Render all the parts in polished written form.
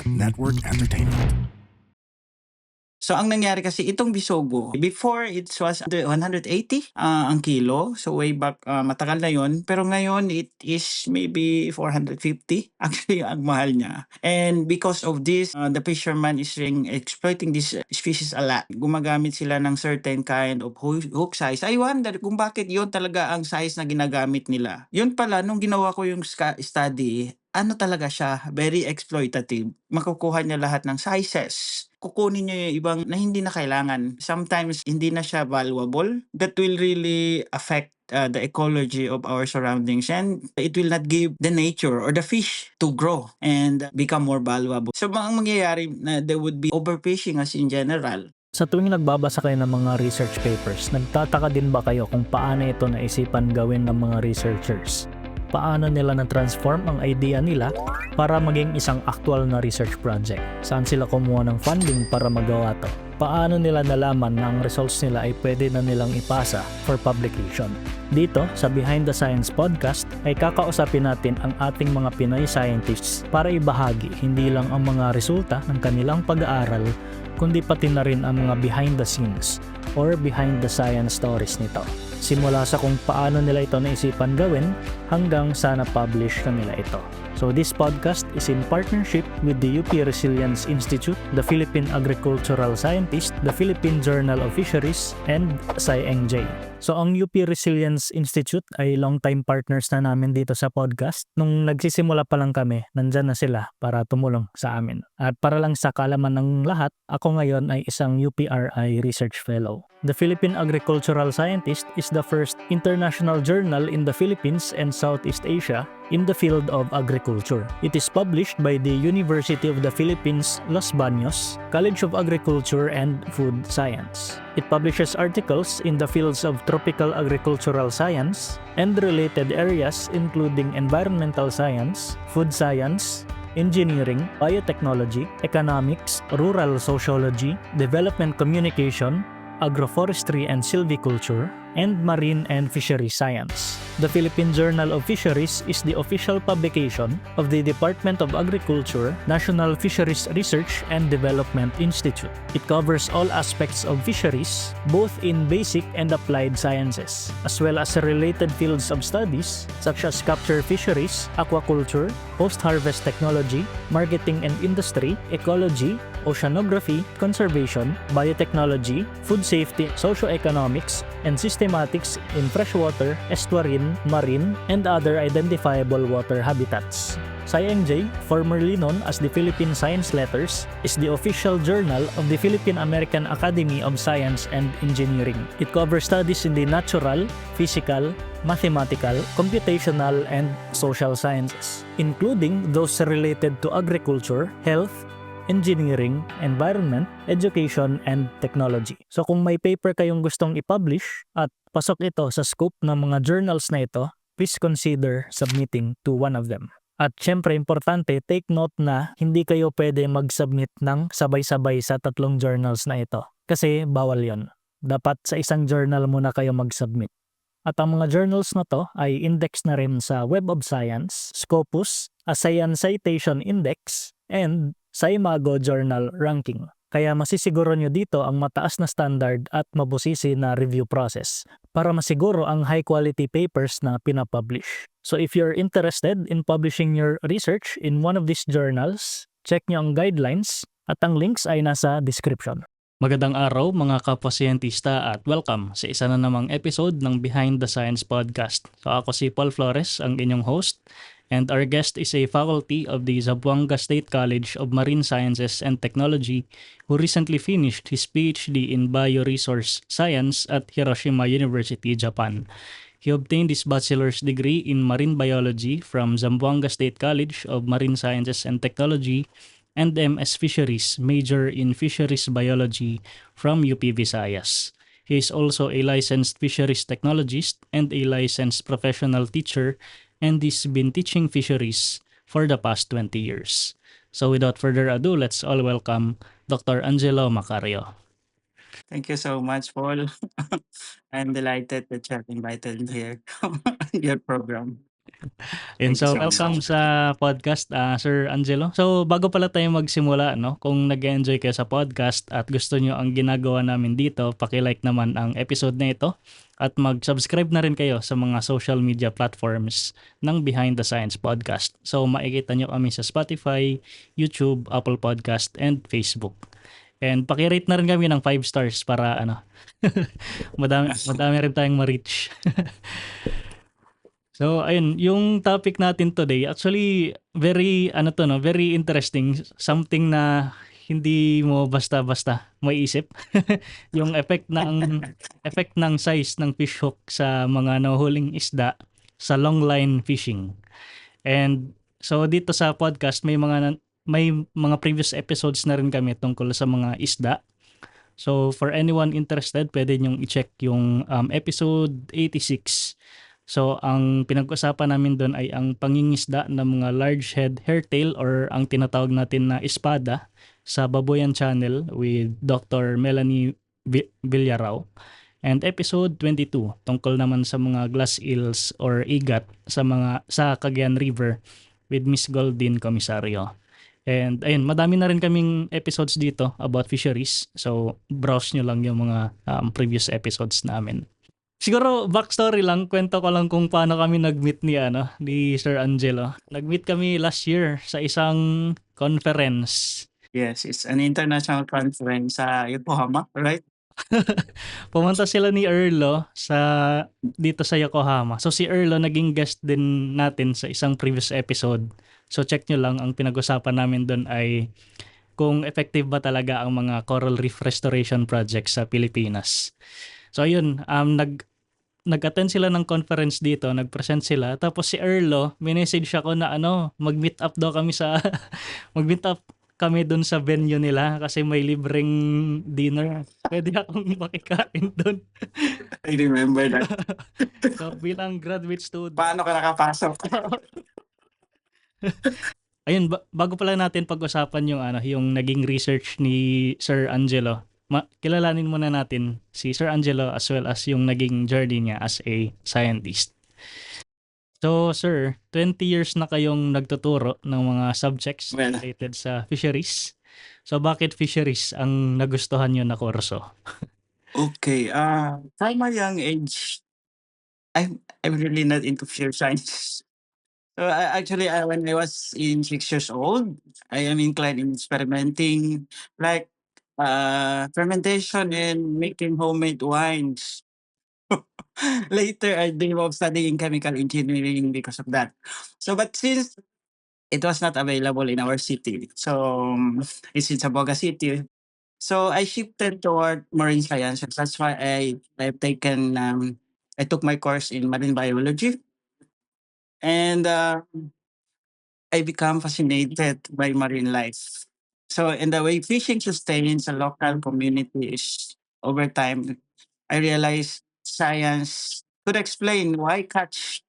Network Entertainment. So ang nangyari kasi itong bisogo, before it was 180 ang kilo. So way back matagal na yon. Pero ngayon it is maybe 450. Actually ang mahal niya. And because of this, the fisherman is exploiting this species a lot. Gumagamit sila ng certain kind of hook size. I wonder kung bakit yon talaga ang size na ginagamit nila. Yun pala, nung ginawa ko yung study, ano talaga siya, very exploitative. Makukuha niya lahat ng sizes. Kukunin niya yung ibang na hindi na kailangan. Sometimes hindi na siya valuable. That will really affect the ecology of our surroundings, and it will not give the nature or the fish to grow and become more valuable. So ang mangyayari na there would be overfishing as in general. Sa tuwing nagbabasa kayo ng mga research papers, nagtataka din ba kayo kung paano ito naisipan gawin ng mga researchers? Paano nila na-transform ang idea nila para maging isang actual na research project? Saan sila kumuha ng funding para magawa to? Paano nila nalaman na ang results nila ay pwede na nilang ipasa for publication? Dito sa Behind the Science Podcast ay kakausapin natin ang ating mga Pinoy scientists para ibahagi hindi lang ang mga resulta ng kanilang pag-aaral, kundi pati na rin ang mga behind the scenes or behind the science stories nito. Simula sa kung paano nila ito naisipan gawin hanggang sa na-publish na nila ito. So this podcast is in partnership with the UP Resilience Institute, the Philippine Agricultural Scientist, the Philippine Journal of Fisheries, and SciEngJ. So ang UP Resilience Institute ay long-time partners na namin dito sa podcast. Nung nagsisimula pa lang kami, nandyan na sila para tumulong sa amin. At para lang sa kaalaman ng lahat, ako ngayon ay isang UPRI Research Fellow. The Philippine Agricultural Scientist is the first international journal in the Philippines and Southeast Asia in the field of agriculture. It is published by the University of the Philippines, Los Baños, College of Agriculture and Food Science. It publishes articles in the fields of tropical agricultural science and related areas including environmental science, food science, engineering, biotechnology, economics, rural sociology, development communication, agroforestry and silviculture, and marine and fishery science. The Philippine Journal of Fisheries is the official publication of the Department of Agriculture, National Fisheries Research and Development Institute. It covers all aspects of fisheries, both in basic and applied sciences, as well as related fields of studies such as capture fisheries, aquaculture, post-harvest technology, marketing and industry, ecology, oceanography, conservation, biotechnology, food safety, socioeconomics, and systematics in freshwater, estuarine, marine, and other identifiable water habitats. SciEngJ, formerly known as the Philippine Science Letters, is the official journal of the Philippine American Academy of Science and Engineering. It covers studies in the natural, physical, mathematical, computational, and social sciences, including those related to agriculture, health, engineering, environment, education, and technology. So kung may paper kayong gustong i-publish at pasok ito sa scope ng mga journals na ito, please consider submitting to one of them. At syempre, importante, take note na hindi kayo pwede mag-submit ng sabay-sabay sa 3 journals na ito. Kasi bawal yon. Dapat sa isang journal muna kayo mag-submit. At ang mga journals na to ay index na rin sa Web of Science, Scopus, ASEAN Citation Index, and sa Imago Journal Ranking. Kaya masisiguro nyo dito ang mataas na standard at mabusisi na review process para masiguro ang high quality papers na pinapublish. So if you're interested in publishing your research in one of these journals, check nyo ang guidelines at ang links ay nasa description. Magandang araw mga kapwa-siyentista at welcome sa isa na namang episode ng Behind the Science Podcast. So ako si Paul Flores, ang inyong host, and our guest is a faculty of the Zamboanga State College of Marine Sciences and Technology who recently finished his PhD in Bioresource Science at Hiroshima University, Japan. He obtained his bachelor's degree in marine biology from Zamboanga State College of Marine Sciences and Technology and MS Fisheries, major in Fisheries Biology from UP Visayas. He is also a licensed fisheries technologist and a licensed professional teacher, and he's been teaching fisheries for the past 20 years. So without further ado, let's all welcome Dr. Angelo Macario. Thank you so much, Paul. I'm delighted that you have invited me here your program. Yun, Thank you so so welcome much. sa podcast, Sir Angelo. So bago pala tayo magsimula, no, kung nag-enjoy kayo sa podcast at gusto nyo ang ginagawa namin dito, paki-like naman ang episode na ito at mag-subscribe na rin kayo sa mga social media platforms ng Behind the Science Podcast. So makikita nyo kami sa Spotify, YouTube, Apple Podcast, and Facebook. And paki-rate na rin kami ng 5 stars para ano, madami rin tayong ma-reach. So ayun, yung topic natin today, actually very ano to no, very interesting, something na hindi mo basta-basta maiisip. Yung effect ng size ng fish hook sa mga nahuhuling isda sa long line fishing. And so dito sa podcast may mga previous episodes na rin kami tungkol sa mga isda. So for anyone interested, pwede nyong i-check yung episode 86. So ang pinag-usapan namin doon ay ang pangingisda ng mga large head hairtail or ang tinatawag natin na espada sa Baboyan Channel with Dr. Melanie Villarao. And episode 22 tungkol naman sa mga glass eels or igat sa Cagayan River with Miss Goldin Comisario. And ayun, madami na rin kaming episodes dito about fisheries. So browse nyo lang yung mga previous episodes namin. Siguro backstory lang, kwento ko lang kung paano kami nag-meet ni Sir Angelo. Nag-meet kami last year sa isang conference. Yes, it's an international conference sa Yokohama, right? Pumunta sila ni Erlo dito sa Yokohama. So si Erlo naging guest din natin sa isang previous episode. So check nyo lang, ang pinag-usapan namin doon ay kung effective ba talaga ang mga coral reef restoration projects sa Pilipinas. So ayun, nag-attend sila ng conference dito, nag-present sila. Tapos si Erlo, minessage ako na mag-meet up daw kami mag-meet up kami doon sa venue nila kasi may libreng dinner. Pwede akong makikain doon. I remember that. So bilang graduate student. Paano ka nakapasok? Ayun, bago pala natin pag-usapan yung naging research ni Sir Angelo, kilalanin muna natin si Sir Angelo as well as yung naging journey niya as a scientist. So, sir, 20 years na kayong nagtuturo ng mga subjects Well, related sa fisheries. So, bakit fisheries ang nagustuhan nyo na kurso? okay. From a young age, I'm really not into pure science. So actually, when I was in 6 years old, I am inclined in experimenting, like fermentation and making homemade wines. Later, I dream of studying chemical engineering because of that. So, but since it was not available in our city, so it's in Saboga City. So I shifted toward marine sciences. That's why I took my course in marine biology, and I become fascinated by marine life. So, in the way fishing sustains a local communities over time, I realized science could explain why catch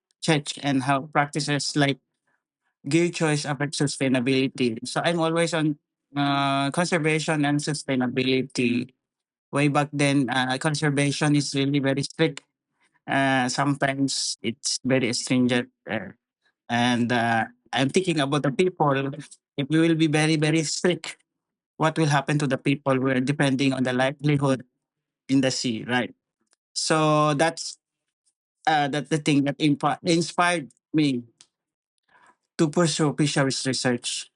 and how practices like gear choice affect sustainability. So, I'm always on conservation and sustainability. Way back then, conservation is really very strict. Sometimes it's very stringent. And I'm thinking about the people. If we will be very, very strict, what will happen to the people who are depending on the livelihood in the sea, right? So that's the thing that inspired me to pursue fisheries research.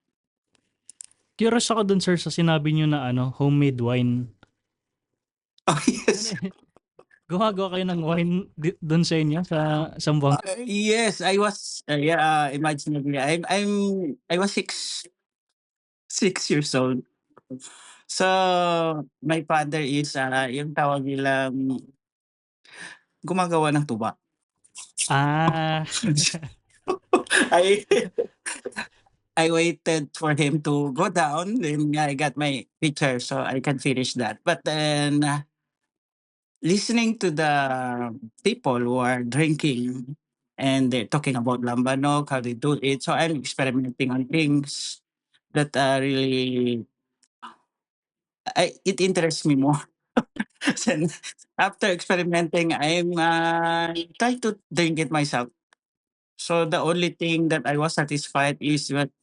Curious ako dun, sir, sa sinabi nyo na homemade wine. Oh yes, Gumagawa kayo ng wine dun sa inyo, sa Zamboanga? yes. I was imaginably. I was 6 years old. So my father is yung tawag nilang gumagawa ng tuba. Ah, I I waited for him to go down, then I got my picture so I can finish that. But then listening to the people who are drinking and they're talking about lambanog, how they do it. So I'm experimenting on things that really it interests me more. Then after experimenting, I'm trying to drink it myself. So the only thing that I was satisfied is with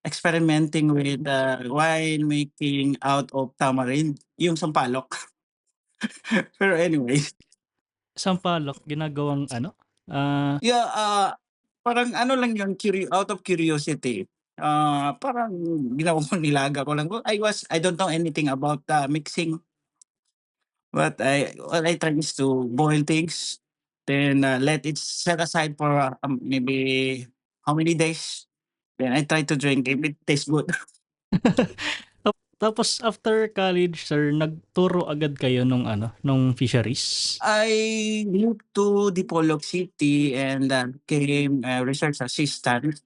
experimenting with wine making out of tamarind, yung sampalok. Pero anyway, Sampalok ginagawang ano, ah, yeah, parang ano lang yun, out of curiosity. Parang ginawa ko, nilaga ko lang. I don't know anything about mixing, but what I try is to boil things, then let it set aside for maybe how many days. Then I try to drink if it tastes good. tapos after college sir, nagturo agad kayo nung ano, nung fisheries? I moved to Dipolog City and became a research assistant.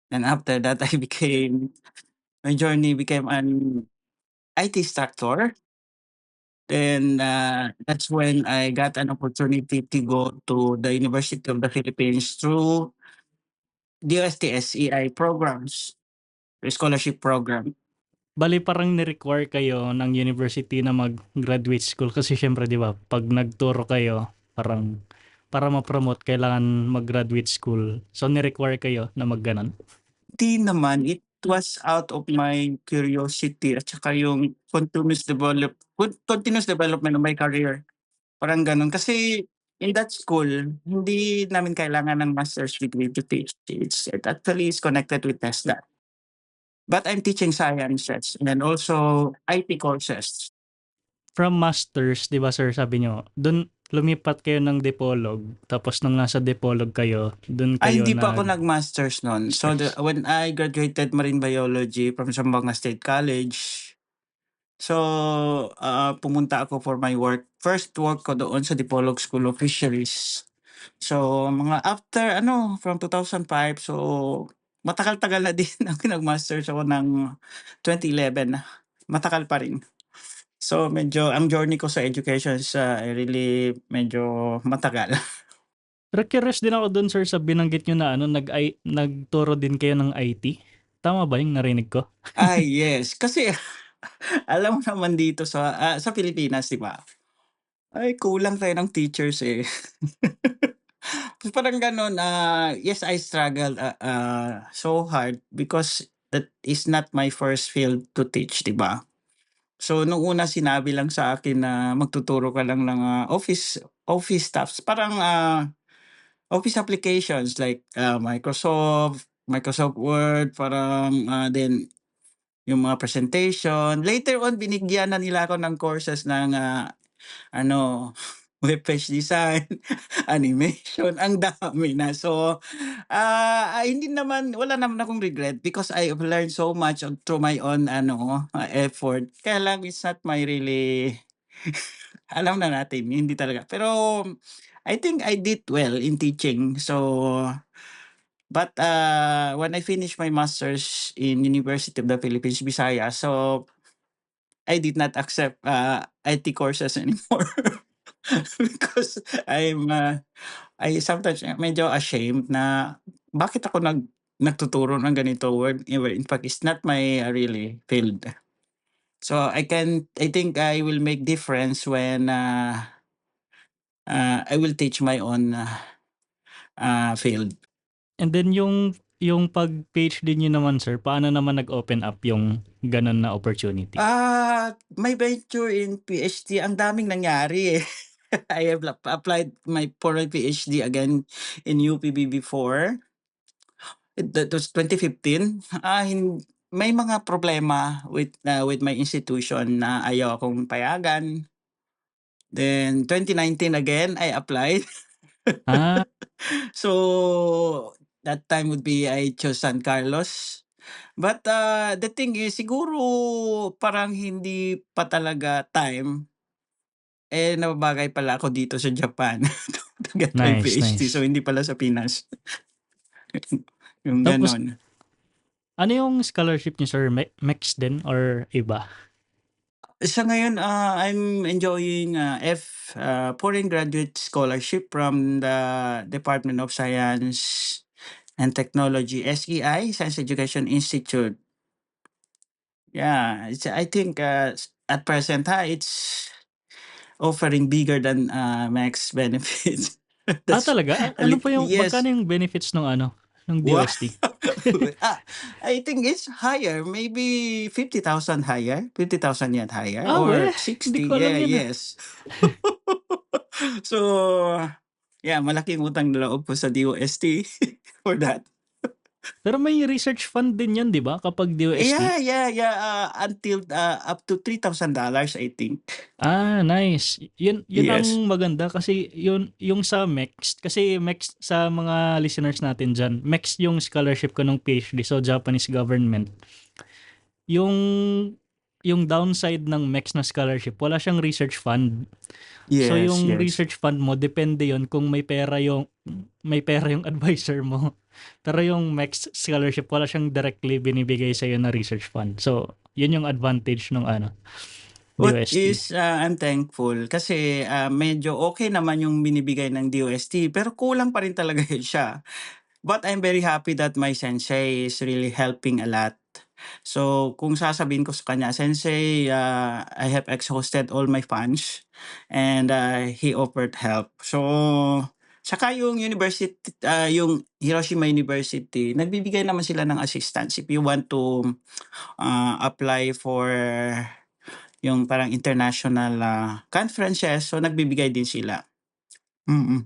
And after that, my journey became an IT instructor. Then that's when I got an opportunity to go to the University of the Philippines through DOST-SEI programs, the scholarship program. Bale parang ni-require kayo ng university na mag-graduate school kasi siyempre 'di ba, 'pag nagturo kayo parang para ma-promote kailangan mag-graduate school. So ni-require kayo na mag-gano'n? Di naman, it was out of my curiosity at saka yung continuous development of my career. Parang gano'n. Kasi in that school, hindi namin kailangan ng master's degree to teach. It actually is connected with TESDA. But I'm teaching sciences and then also IT courses. From masters 'di ba sir sabi niyo, dun lumipat kayo ng Dipolog tapos nung nasa Dipolog kayo, dun kayo Hindi pa ako nag-masters? nag-masters no'n. So when I graduated Marine Biology from Zamboanga State College, so pumunta ako for my work. First work ko doon sa Dipolog School of Fisheries. So mga after from 2005, so matagal-tagal na din ako nag-masters ako ng 2011. Matagal pa rin. So medyo ang journey ko sa education is really medyo matagal. Pero curious din ako dun sir sa binanggit niyo na ano nagturo din kayo ng IT. Tama ba yung narinig ko? Yes, kasi alam mo naman dito sa Pilipinas, 'di ba? Ay kulang tayo ng teachers, eh. Parang gano'n, yes, I struggled, so hard because that is not my first field to teach, 'di ba? So nung una sinabi lang sa akin na magtuturo ka lang ng office stuffs, parang office applications like Microsoft Word, parang then yung mga presentation. Later on binigyan na nila ako ng courses ng ano, web page design, animation, ang dami na. So, hindi naman, wala naman akong regret because I have learned so much through my own effort. Kaya lang it's not my really, alam na natin, hindi talaga. Pero I think I did well in teaching. So, but when I finished my master's in University of the Philippines, Visayas, so I did not accept IT courses anymore. Because I sometimes medyo ashamed na bakit ako nagtuturo ng ganito word. In fact, it's not my really field. So I think I will make difference when I will teach my own field. And then yung pag-PhD niyo naman sir, paano naman nag-open up yung gano'n na opportunity? My venture in PhD, ang daming nangyari, eh. I have applied for my PhD again in UPB before. That was 2015. May mga problema with my institution na ayaw akong payagan. Then 2019 again, I applied. Ah, So that time would be I chose San Carlos. But the thing is, siguro parang hindi pa talaga time. Nababagay pala ako dito sa Japan to get my nice, PhD. So nice. hindi pala sa Pinas. Yung Tapos ganon. ano yung scholarship niyo sir, MEX din or iba? Sa ngayon, I'm enjoying foreign graduate scholarship from the Department of Science and Technology, SEI, Science Education Institute. Yeah, I think at present, it's offering bigger than max benefits. That's Talaga? Ano pa yung yes. magkano yung benefits ng ano, ng Wow. DOST? Ah, I think it's higher, maybe 50,000 higher, 50,000 yet higher or Hindi 60. ko alam Yeah, yan, yes. So, yeah, malaking utang na loob po sa DOST for that. Pero may research fund din yan 'di ba kapag DOST? Yeah, yeah, yeah, until, up to $3,000 I think. Nice. Yun ang Yes. maganda kasi yun yung sa MEX kasi MEX sa mga listeners natin diyan, MEX yung scholarship ko nung PhD, so Japanese government. Yung yung downside ng MEX na scholarship, wala siyang research fund. So Yes, yung yes. research fund mo depende yon kung may pera yung advisor mo. Pero yung MEX scholarship wala siyang directly binibigay sa na research fund. So yun yung advantage ng ano, What DOST. is, I'm thankful kasi, medyo okay naman yung binibigay ng DOST pero kulang pa rin talaga yun siya. But I'm very happy that my sensei is really helping a lot. So, kung sasabihin ko sa kanya, "Sensei, I have exhausted all my funds," and, he offered help. So, saka yung yung Hiroshima University, nagbibigay naman sila ng assistance if you want to, apply for yung parang international, conferences, so nagbibigay din sila. Mm.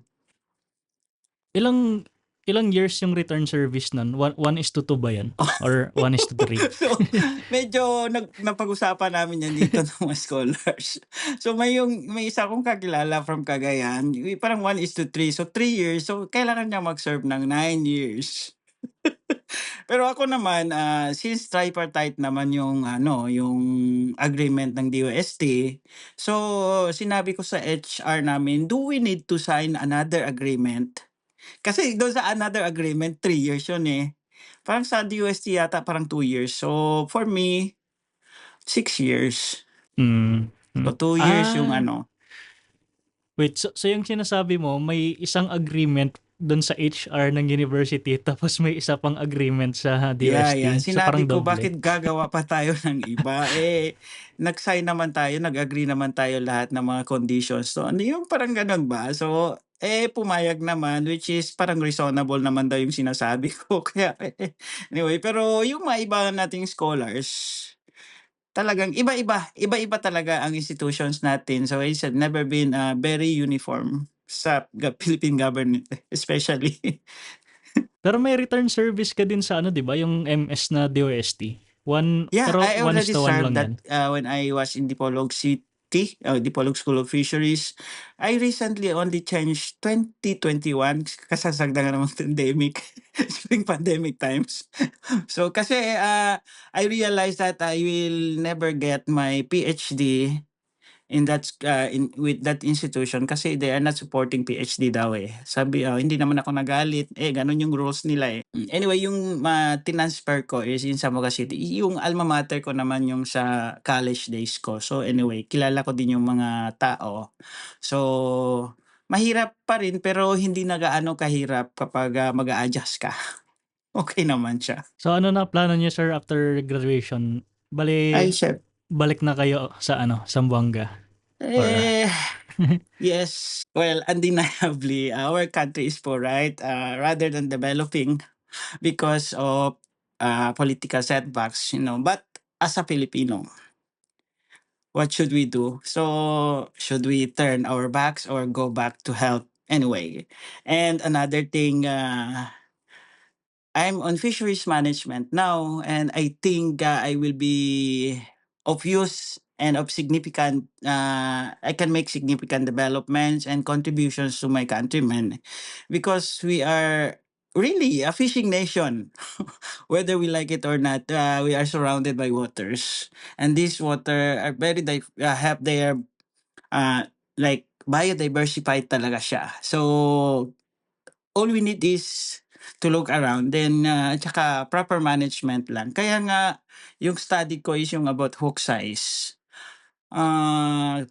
Ilang ilang years yung return service nun? 1:2 ba yan? Or 1:3? So, medyo napag-usapan namin 'yan dito ng mga scholars. So, may isa akong kakilala from Cagayan, parang 1:3, so 3 years, so kailangan niya mag-serve ng 9 years. Pero ako naman, since tripartite naman yung ano, yung agreement ng DOST, so sinabi ko sa HR namin, "Do we need to sign another agreement?" Kasi do'n sa another agreement 3 years 'yun, eh. Parang sa DOST yata parang 2 years. So, for me, 6 years. Hmm, So, 2 years yung ah, ano. wait, so yung sinasabi mo may isang agreement dun sa HR ng university tapos may isa pang agreement sa Yeah, yeah. DOST? So parang Sinabi ko, doble? bakit gagawa pa tayo ng iba? Eh, nag-sign naman tayo, nag-agree naman tayo lahat ng mga conditions. So, ano yung parang gano'n ba? So, pumayag naman, which is parang reasonable naman daw yung sinasabi ko. Kaya, anyway, pero yung mga iba nating scholars, talagang iba-iba talaga ang institutions natin. So, it's never been, very uniform sa Philippine government especially. Pero may return service ka din sa ano 'di ba, yung MS na DOST? Yeah, Pero I one is already to one served lang that, yan? when I was in Dipolog City, Dipolog School of Fisheries. I recently only changed 2021 kasagsagan ng pandemic, during pandemic times. So kasi, I realized that I will never get my PhD in with that institution kasi they are not supporting PhD daw, eh. Sabi, hindi naman ako nagalit, gano'n yung rules nila, eh. Anyway, yung tinransfer ko is in Zamboanga City. Yung alma mater ko naman yung sa college days ko. So anyway, kilala ko din yung mga tao. So, mahirap pa rin pero hindi na gaano kahirap kapag, mag-a-adjust ka. Okey naman siya. So ano na plano niyo sir after graduation? Ay Bale siyem balik na kayo sa ano, Zamboanga or eh Yes. Well, undeniably, our country is poor, right? Rather than developing because of political setbacks, But as a Filipino, what should we do? So, should we turn our backs or go back to help anyway? And another thing, I'm on fisheries management now, and I think I will be of use and of significant. I can make significant developments and contributions to my countrymen, because we are really a fishing nation, whether we like it or not. We are surrounded by waters, and these water are have their uh, like biodiversified talaga siya. So all we need is to look around, then, tsaka proper management lang. Kaya nga yung study ko is yung about hook size.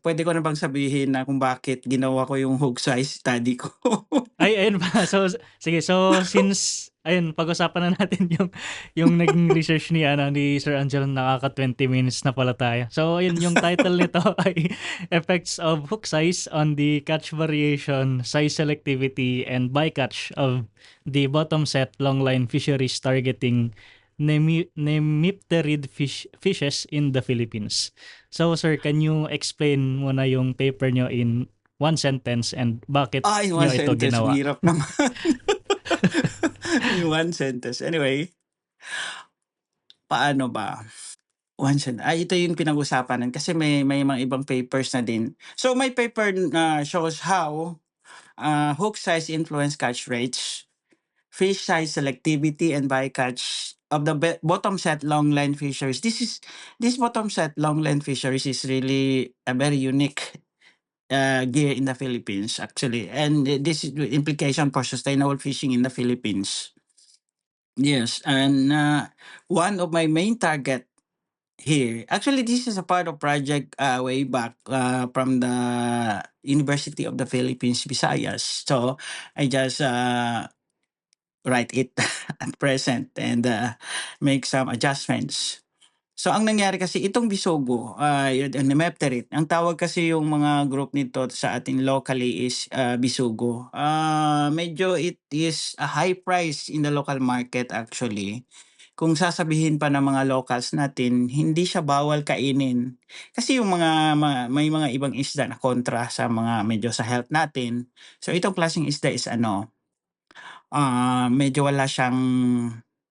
Puwede ko na bang sabihin na kung bakit ginawa ko yung hook size study ko? ay ayun pa. So sige, so since ayun, pag-usapan na natin yung naging research ni Sir Angelo. Nakaka 20 minutes na pala tayo. So ayun, yung title nito ay Effects of Hook Size on the Catch Variation, Size Selectivity, and Bycatch of the Bottom Set Longline Fisheries Targeting Nemipterid Fishes in the Philippines. So sir, can you explain muna yung paper nyo in one sentence and bakit In nyo one ito sentence, ginawa? mahirap naman. In one sentence. Anyway, paano ba? One sentence. Ito yung pinag-usapan natin kasi may mga ibang papers na din. So my paper shows how hook size influence catch rates, fish size selectivity, and bycatch of the bottom set longline fisheries. This bottom set longline fisheries is really a very unique gear in the Philippines actually, and this is the implication for sustainable fishing in the Philippines. Yes, and one of my main target here, actually, this is a part of project way back from the University of the Philippines, Visayas. So I just write it at present and make some adjustments. So ang nangyari kasi itong bisogo, yun, nemepterit, ang tawag kasi yung mga group nito sa atin locally is bisugo. Medyo it is a high price in the local market actually. Kung sasabihin pa ng mga locals natin, hindi siya bawal kainin. Kasi yung may mga ibang isda na kontra sa mga medyo sa health natin. So itong klaseng isda is medyo wala siyang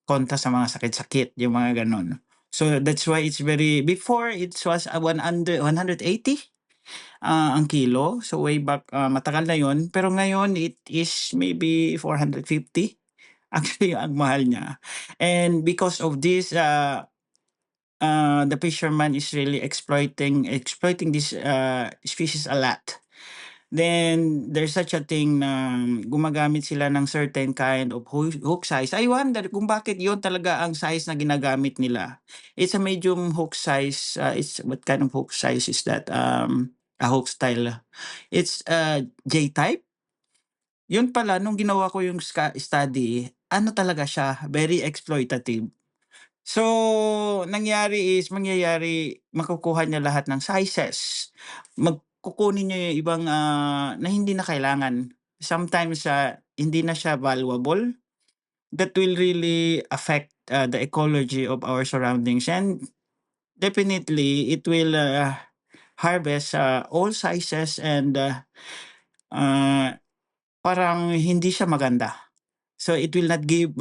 kontra sa mga sakit-sakit, yung mga gano'n. So that's why it's very before it was 180 ang kilo. So way back matagal na 'yon, pero ngayon it is maybe 450. Actually ang mahal niya. And because of this the fisherman is really exploiting this species a lot. Then there's such a thing na gumagamit sila ng certain kind of hook size. I wonder kung bakit yon talaga ang size na ginagamit nila. It's a medium hook size. It's what kind of hook size is that? A hook style. It's J-type. Yun pala, nung ginawa ko yung study, ano talaga siya, very exploitative. So, mangyayari, makukuha niya lahat ng sizes. Kukunin niya yung ibang na hindi na kailangan. Sometimes hindi na siya valuable. That will really affect the ecology of our surroundings, and definitely it will harvest all sizes, and uh, parang hindi siya maganda. So it will not give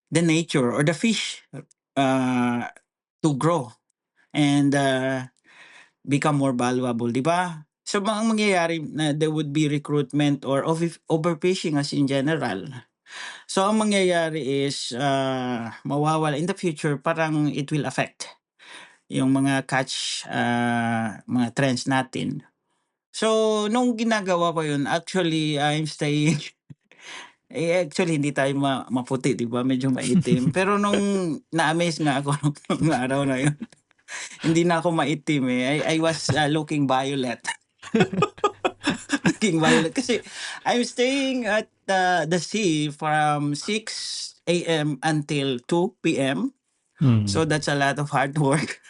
the nature or the fish to grow and become more valuable, di ba? So ang mangyayari na there would be recruitment or overfishing as in general. So ang mangyayari is mawawala in the future, parang it will affect yung mga catch mga trends natin. So nung ginagawa ko yun, actually I'm staying actually hindi tayo maputi, 'di ba? Medyo maitim. Pero nung na-amaze nga ako nung araw na yun, hindi na ako maitim eh. I was looking violet. Looking violet kasi I'm staying at the sea from 6 a.m. until 2 p.m. So that's a lot of hard work.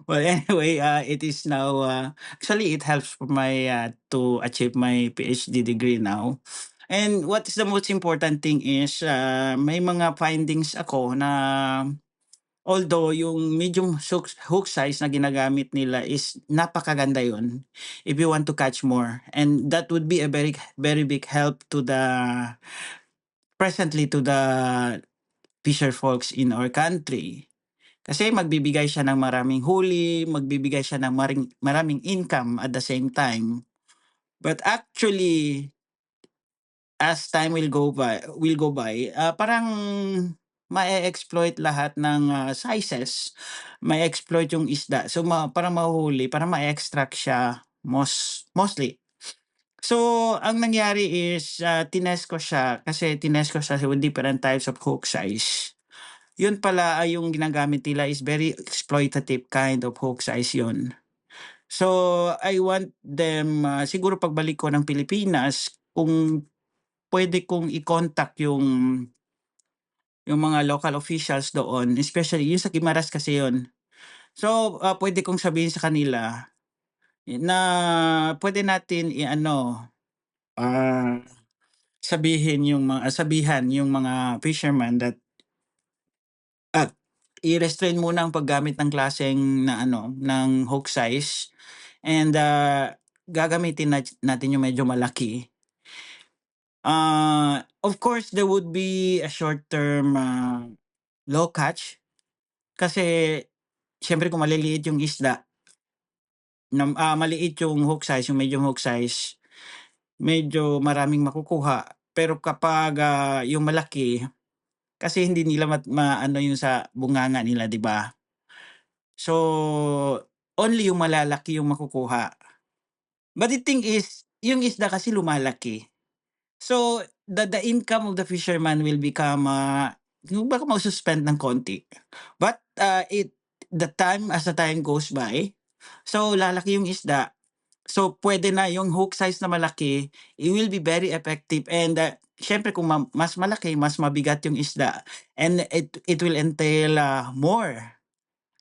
Well, anyway, it is now actually it helps for my to achieve my PhD degree now. And what is the most important thing is may mga findings ako na although yung medium hook size na ginagamit nila is napakaganda yun if you want to catch more. And that would be a very, very big help to to the fisher folks in our country. Kasi magbibigay siya ng maraming huli, magbibigay siya ng maraming income at the same time. But actually, as time will go by, parang ma-e-exploit lahat ng sizes. Ma-exploit yung isda. So parang mahuhuli, parang ma-extract siya mostly. So ang nangyari is tinest ko siya with different types of hook size. Yun pala ay yung ginagamit nila is very exploitative kind of hook size yun. So I want them siguro pagbalik ko ng Pilipinas, kung puwede kong i-contact yung mga local officials doon, especially yung sa Guimaras kasi yun. So, puwede kong sabihin sa kanila na puwede natin i-ano, sabihan yung mga fisherman that, at i-restrain muna ang paggamit ng klaseng na ano, ng hook size and, gagamitin natin yung medyo malaki. Of course, there would be a short-term, low catch kasi siyempre kung maliliit yung isda maliit yung hook size, yung medium hook size, medyo maraming makukuha. Pero kapag, yung malaki, kasi hindi nila maano yung sa bunganga nila, 'di ba? So, only yung malalaki yung makukuha. But the thing is, yung isda kasi lumalaki. So, the income of the fisherman will become, yung baka mag-suspend ng konti. But, as the time goes by, so lalaki yung isda. So, puwede na yung hook size na malaki, it will be very effective and, siyempre kung mas malaki, mas mabigat yung isda and it will entail, more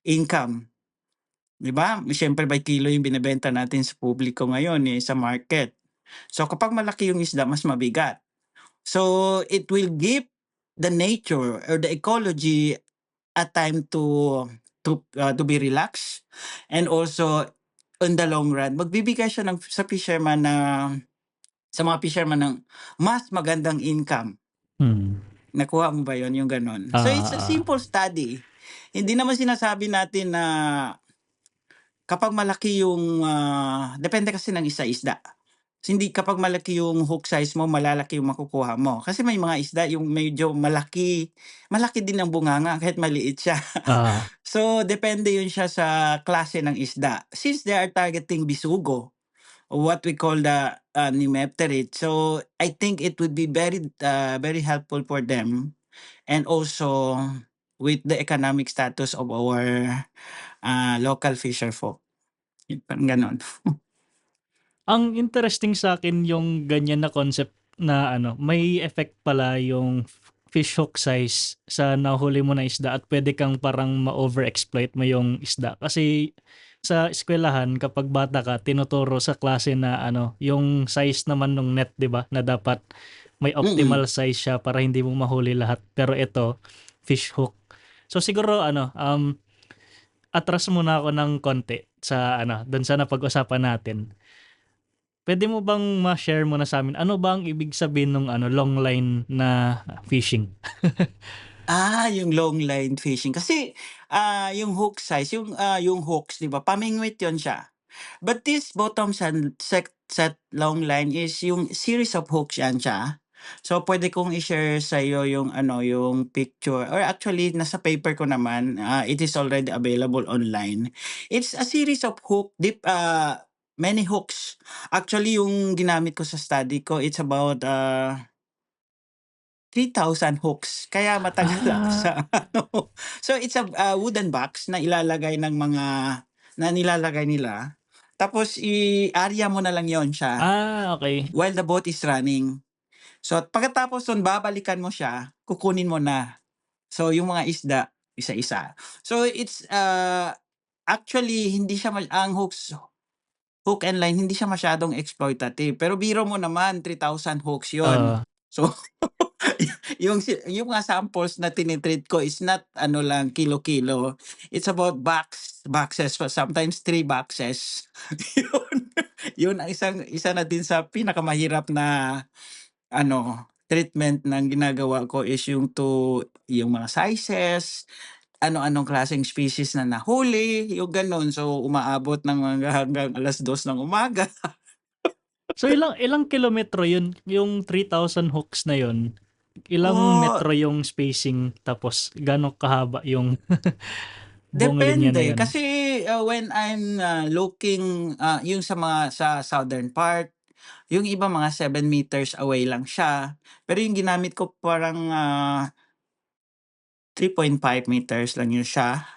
income, 'di ba? Siyempre by kilo yung binebenta natin sa publiko ngayon, sa market. So, kapag malaki yung isda, mas mabigat. So, it will give the nature or the ecology a time to be relaxed and also in the long run magbibigay siya sa mga fisherman ng mas magandang income. Hmm. Nakuha mo ba yon yung gano'n? So, it's a Ah, simple study. Hindi naman sinasabi natin na kapag malaki yung, depende kasi ng isda. Hindi kapag malaki yung hook size mo, malalaki yung makukuha mo. Kasi may mga isda yung medyo malaki, malaki din ang bunganga kahit maliit siya. ah, So, depende yun siya sa klase ng isda. Since they are targeting bisugo, or what we call the, nemepterid, so I think it would be very helpful for them and also with the economic status of our, local fisher folk, yung parang gano'n. ang interesting sa akin yung ganyan na concept na ano, may effect pala yung fish hook size sa nahuli mo na isda at puwede kang parang ma-overexploit mo yung isda. Kasi sa eskuwelahan kapag bata ka tinuturo sa klase na ano, yung size naman nung net 'di ba, na dapat may Mm. optimal size siya para hindi mo mahuli lahat. Pero ito, fish hook. So siguro ano, atras muna ako ng konti sa ano, dun sa napag-usapan natin. Puwede mo bang ma-share mo na sa'min, ano ba ang ibig sabihin nung ano, long line na fishing? Yung long line fishing kasi, yung hook size, yung hooks 'di ba pamingwit yun siya. But this bottom set long line is yung series of hooks yan siya. So puwede kong i-share sa'yo yung ano, yung picture or actually nasa paper ko naman, it is already available online. It's a series of many hooks. Actually yung ginamit ko sa study ko it's about, 3,000 hooks kaya matagal ako Ah, sa ano. So it's a wooden box na nilalagay nila. Tapos i-area mo na lang yon siya okey. while the boat is running. So pagkatapos nun babalikan mo siya, kukunin mo na. So yung mga isda, isa-isa. So it's, actually hindi siya ang hook and line hindi siya masyadong exploitative. Pero biro mo naman 3,000 hooks yon. Oo. So yung mga samples na tini-treat ko is not ano lang kilo-kilo. It's about boxes pa sometimes 3 boxes. Yun, yun ang isa na din sa pinakamahirap na ano, treatment ng ginagawa ko is yung mga sizes, ano-anong klaseng species na nahuli, yung gano'n. So, umaabot ng hanggang 2:00 ng umaga. So ilang ilang kilometro yun, yung 3,000 hooks na yun, ilang Oh, metro yung spacing tapos gaano kahaba yung buong linya na depende yun? kasi, when I'm, looking, yung sa southern part, yung iba mga 7 meters away lang siya. Pero yung ginamit ko parang, 3.5 meters lang yun siya,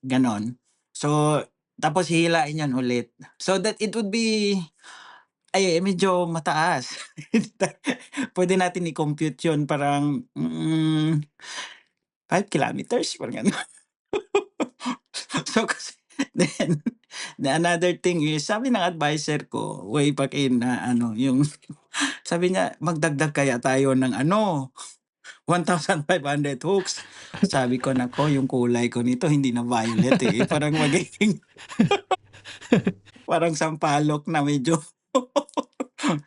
gano'n. So, tapos hihilain yan ulit. So that it would be Ay, medyo mataas. Puwede natin i-compute 'yun parang, 5 kilometers parang gano'n. So kasi then another thing is sabi ng adviser ko way back in na ano yung sabi niya, "Magdagdag kaya tayo ng ano, 1,500 hooks." Sabi ko, "Naku yung kulay ko nito hindi na violet, eh, parang magiging parang sampalok na medyo."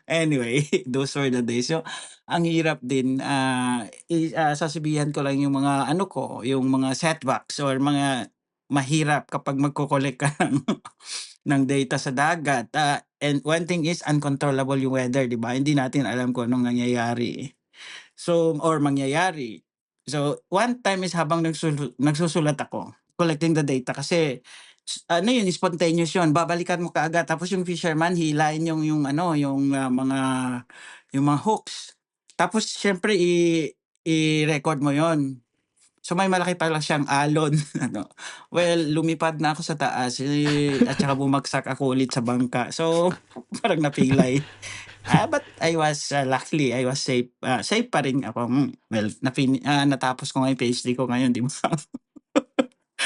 Anyway, those were the days. So, ang hirap din, sasabihan ko lang yung mga ano ko, yung mga setbacks or mga mahirap kapag magko-collect ka ng data sa dagat. And one thing is uncontrollable yung weather, 'di ba? Hindi natin alam kung anong nangyayari. So or mangyayari. So, one time is habang nagsusulat ako, collecting the data kasi ano yun, spontaneous yun, babalikan mo kaagad tapos yung fisherman hilahin yung ano, yung mga hooks. Tapos siyempre i-record mo yon. So, may malaki pala siyang alon ano. Well, lumipad na ako sa taas, at saka bumagsak ako ulit sa bangka. So, parang napilay. But luckily I was safe, safe pa rin ako, well natapos ko nga yung PhD ko ngayon 'di ba?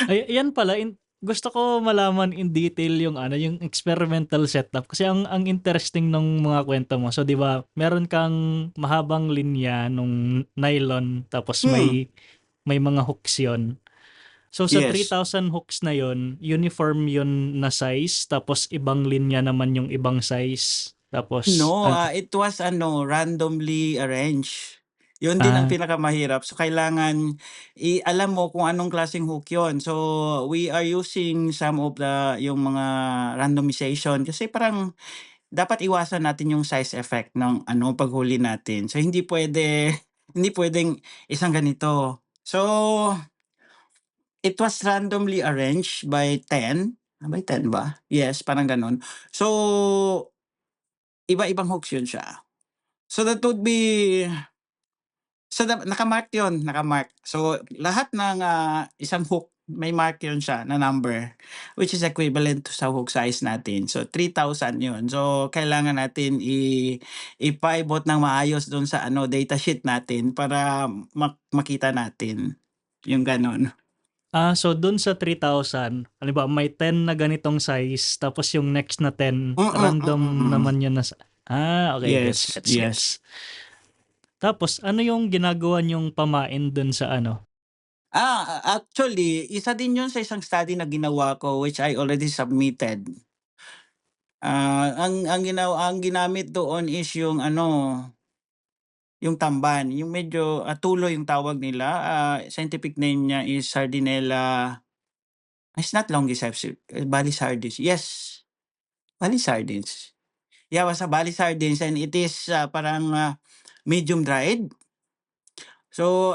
Ay, yan pala gusto ko malaman in detail yung ano, yung experimental setup kasi ang interesting nung mga kwento mo. So 'di ba, meron kang mahabang linya nung nylon tapos Hmm, may mga hooks 'yon. So sa yes. 3,000 hooks na 'yon, uniform 'yon na size tapos ibang linya naman yung ibang size. Tapos No, it was ano, randomly arranged. Yun din ang ah, pinakamahirap. So kailangan alam mo kung anong klaseng hook yun. So we are using some of yung mga randomization kasi parang dapat iwasan natin yung size effect ng ano paghuli natin. So hindi puwede hindi puwedeng isang ganito. So it was randomly arranged by 10, by 10 ba? Yes, parang gano'n. So, iba-ibang hooks yun siya. So, that would be naka-mark yun, naka-mark. So, lahat ng, isang hook may mark yun siya na number, which is equivalent to sa hook size natin. So, 3,000 yun. So, kailangan natin i-pivot ng maayos dun sa ano, data sheet natin para makita natin, yung gano'n. so dun sa 3,000, halimbawa may 10 na ganitong size tapos yung next na 10 Mm, random mm. naman yun na okay, gets, Yes, gets, gets. yes. Tapos ano yung ginagawa niyong pamain dun sa ano? Actually, isa din 'yun sa isang study na ginawa ko which I already submitted. Ang ginamit doon is yung ano, yung tamban, yung medyo, tuloy yung tawag nila, scientific name niya is Sardinella, it's not Longiceps, Bali sardines, yes, Bali sardines. Yeah, basta Bali sardines and it is, parang, medium dried. So,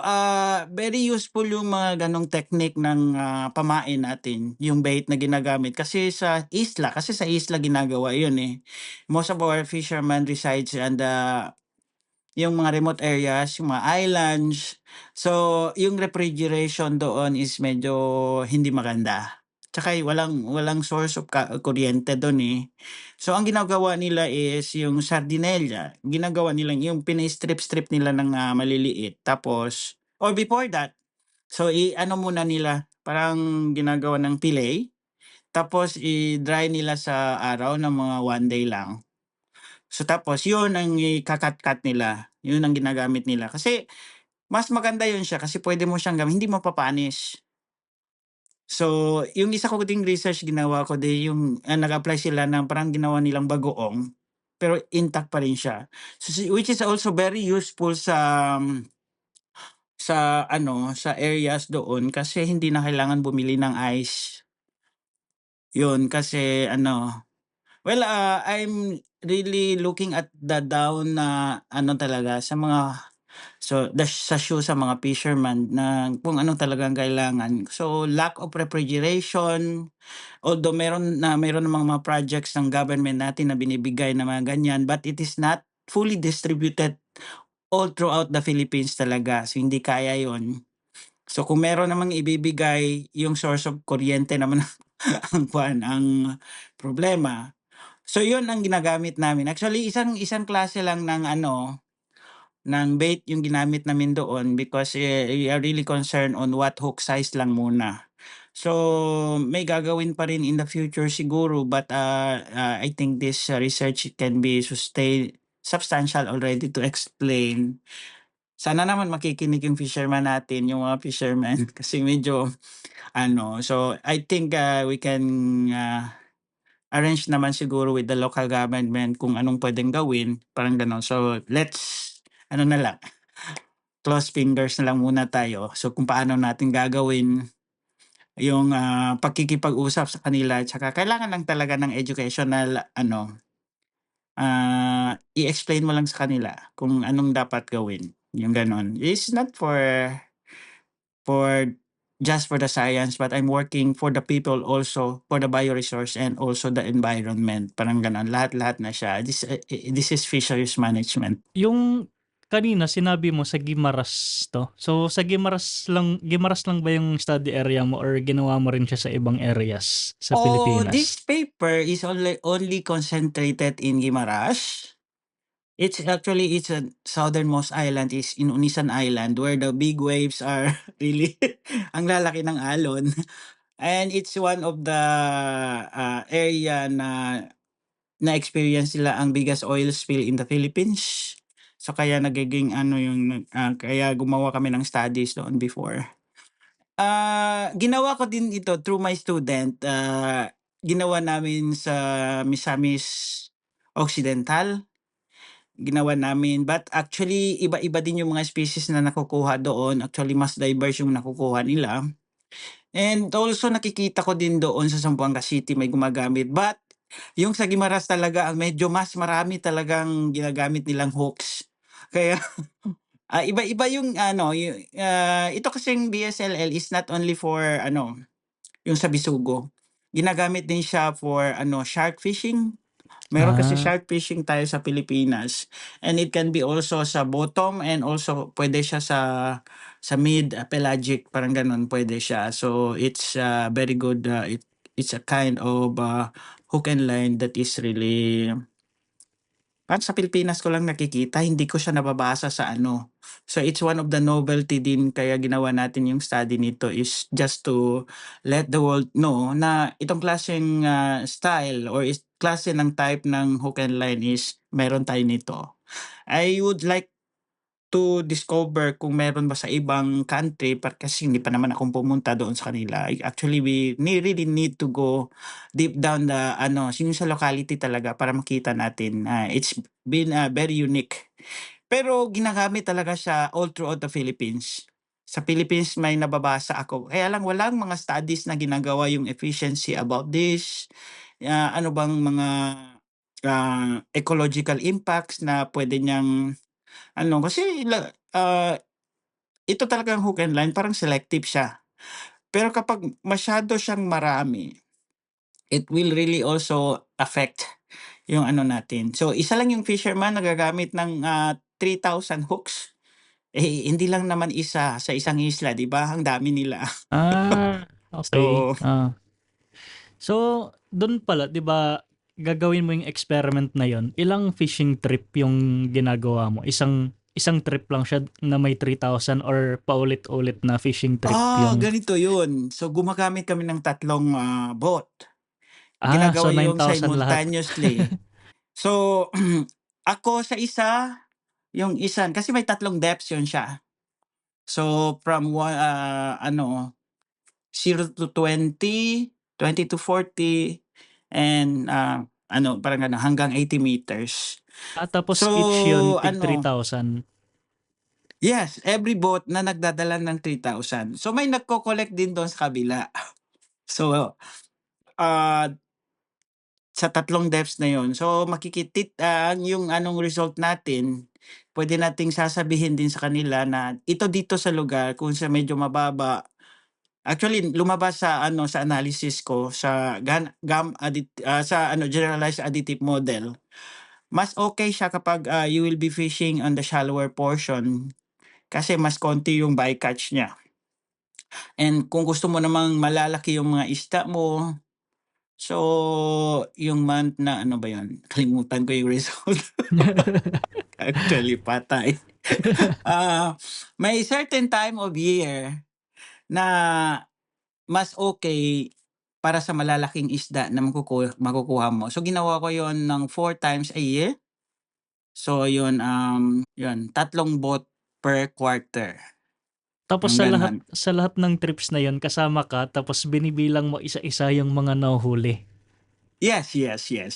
very useful yung mga gano'ng technique ng, pamain natin, yung bait na ginagamit. Kasi sa isla ginagawa yun, eh. Most of our fishermen resides on yung mga remote areas, yung mga islands. So, yung refrigeration doon is medyo hindi maganda. Tsaka walang walang source of kuryente do'n, eh. So, ang ginagawa nila is yung sardinella, ginagawa nila yung strip nila ng, maliliit tapos or before that, so i-ano muna nila, parang ginagawa ng fillet, tapos i-dry nila sa araw ng mga 1 day lang. So, tapos yun ang ika-cut-cut nila, yun ang ginagamit nila. Kasi mas maganda yun siya kasi puwede mo siyang hindi mapapanis. So, yung isa ko ding research ginawa ko din yung, nag-apply sila ng parang ginawa nilang bagoong, pero intact pa rin siya. Which is also very useful sa ano, sa areas doon kasi hindi na kailangan bumili ng ice. Yun, kasi ano, well, I'm really looking at the down na ano talaga sa mga sa shoe sa mga fisherman na kung ano talagang kailangan. So, lack of refrigeration, although meron namang mga projects ng government natin na binibigay na mga ganyan, but it is not fully distributed all throughout the Philippines talaga. So, hindi kaya yon. So, kung meron namang ibibigay, yung source of kuryente naman ang problema. So yun ang ginagamit namin. Actually isang isang klase lang ng ano, ng bait yung ginamit namin doon because, we are really concerned on what hook size lang muna. So may gagawin pa rin in the future siguro but, I think this, research can be substantial already to explain. Sana naman makikinig yung fisherman natin, yung mga fishermen kasi medyo ano, so I think, we can, arrange naman siguro with the local government kung anong puwedeng gawin, parang gano'n. So let's ano na lang, cross fingers na lang muna tayo. So kung paano natin gagawin yung, pakikipag-usap sa kanila tsaka kailangan lang talaga ng educational ano, i-explain mo lang sa kanila kung anong dapat gawin, yung gano'n. It's not for just for the science, but I'm working for the people also, for the bioresource and also the environment, parang gano'n. Lahat-lahat na siya. This is fisheries management. Yung kanina sinabi mo sa Guimaras 'to. So sa Guimaras lang ba yung study area mo or ginawa mo rin siya sa ibang areas sa Oh, this Pilipinas? paper is only concentrated in Guimaras. It's a southernmost island is in Onisan Island where the big waves are really ang lalaki ng alon. And it's one of the, area na na-experience nila ang biggest oil spill in the Philippines. So kaya nagiging ano yung, kaya gumawa kami ng studies doon before. Ginawa ko din ito through my student, ginawa namin sa Misamis Occidental, ginawa namin. But actually iba-iba din yung mga species na nakukuha doon, actually mas diverse yung nakukuha nila. And also nakikita ko din doon sa Zamboanga City may gumagamit, but yung sa Guimaras talaga ang medyo mas marami talagang ginagamit nilang hooks. Kaya, iba-iba yung ano, ito kasing BSLL is not only for ano, yung sa Bisugo. Ginagamit din siya for ano, shark fishing. Meron kasi Ah, shark fishing tayo sa Pilipinas and it can be also sa bottom and also pwede siya sa mid, pelagic parang gano'n puwede siya. So it's, very good, it's a kind of, hook and line that is really parang sa Pilipinas ko lang nakikita, hindi ko siya nababasa sa ano. So it's one of the novelty din kaya ginawa natin yung study nito is just to let the world know na itong klaseng, style or klase ng type ng hook and line is meron tayo nito. I would like to discover kung meron ba sa ibang country kasi hindi pa naman akong pumunta doon sa kanila. Actually, really need to go deep down the ano, yung sa locality talaga para makita natin. It's been, very unique. Pero ginagamit talaga siya all throughout the Philippines. Sa Philippines may nababasa ako. Kaya lang walang mga studies na ginagawa yung efficiency about this. Ano bang mga, ecological impacts na pwede niyang ano, kasi ito talagang hook and line parang selective siya. Pero kapag masyado siyang marami, it will really also affect yung ano natin. So isa lang yung fisherman nagagamit ng, 3,000 hooks. Eh, hindi lang naman isa sa isang isla, 'di ba? Ang dami nila. okey. So, So dun pala 'di ba gagawin mo yung experiment na yon, ilang fishing trip yung ginagawa mo? Isang isang trip lang siya na may 3,000 or paulit-ulit na fishing trip yung ganito yun. So gumagamit kami ng tatlong, boat. so Ginagawa yung 9,000 lahat? simultaneously. So, ako sa isa, yung isa kasi may tatlong depths yun siya. So from ano 0 to 20, 20 to 40, and, ano parang ano hanggang 80 meters. Tapos So each yun tig ano 3,000? yes, every boat na nagdadala ng 3,000. So may nagko-collect din dun sa kabila. So, ah, sa tatlong depths na yun, so yung anong result natin, puwede nating sasabihin din sa kanila na ito dito sa lugar kung sa medyo mababa. Actually lumabas sa ano, sa analysis ko sa sa ano generalized additive model. Mas okay siya kapag, you will be fishing on the shallower portion kasi mas konti yung bycatch niya. And kung gusto mo namang malalaki yung mga isda mo, So, yung month na ano ba yun, kalimutan ko yung result. Actually patay. May certain time of year na mas okay para sa malalaking isda na makukuha mo. So, ginawa ko yon ng 4 times a year. So, yun 3 boat per quarter, Tapos yung gano'n. sa lahat ng trips na 'yon kasama ka tapos binibilang mo isa-isa yung mga nahuhuli. Yes, yes, yes.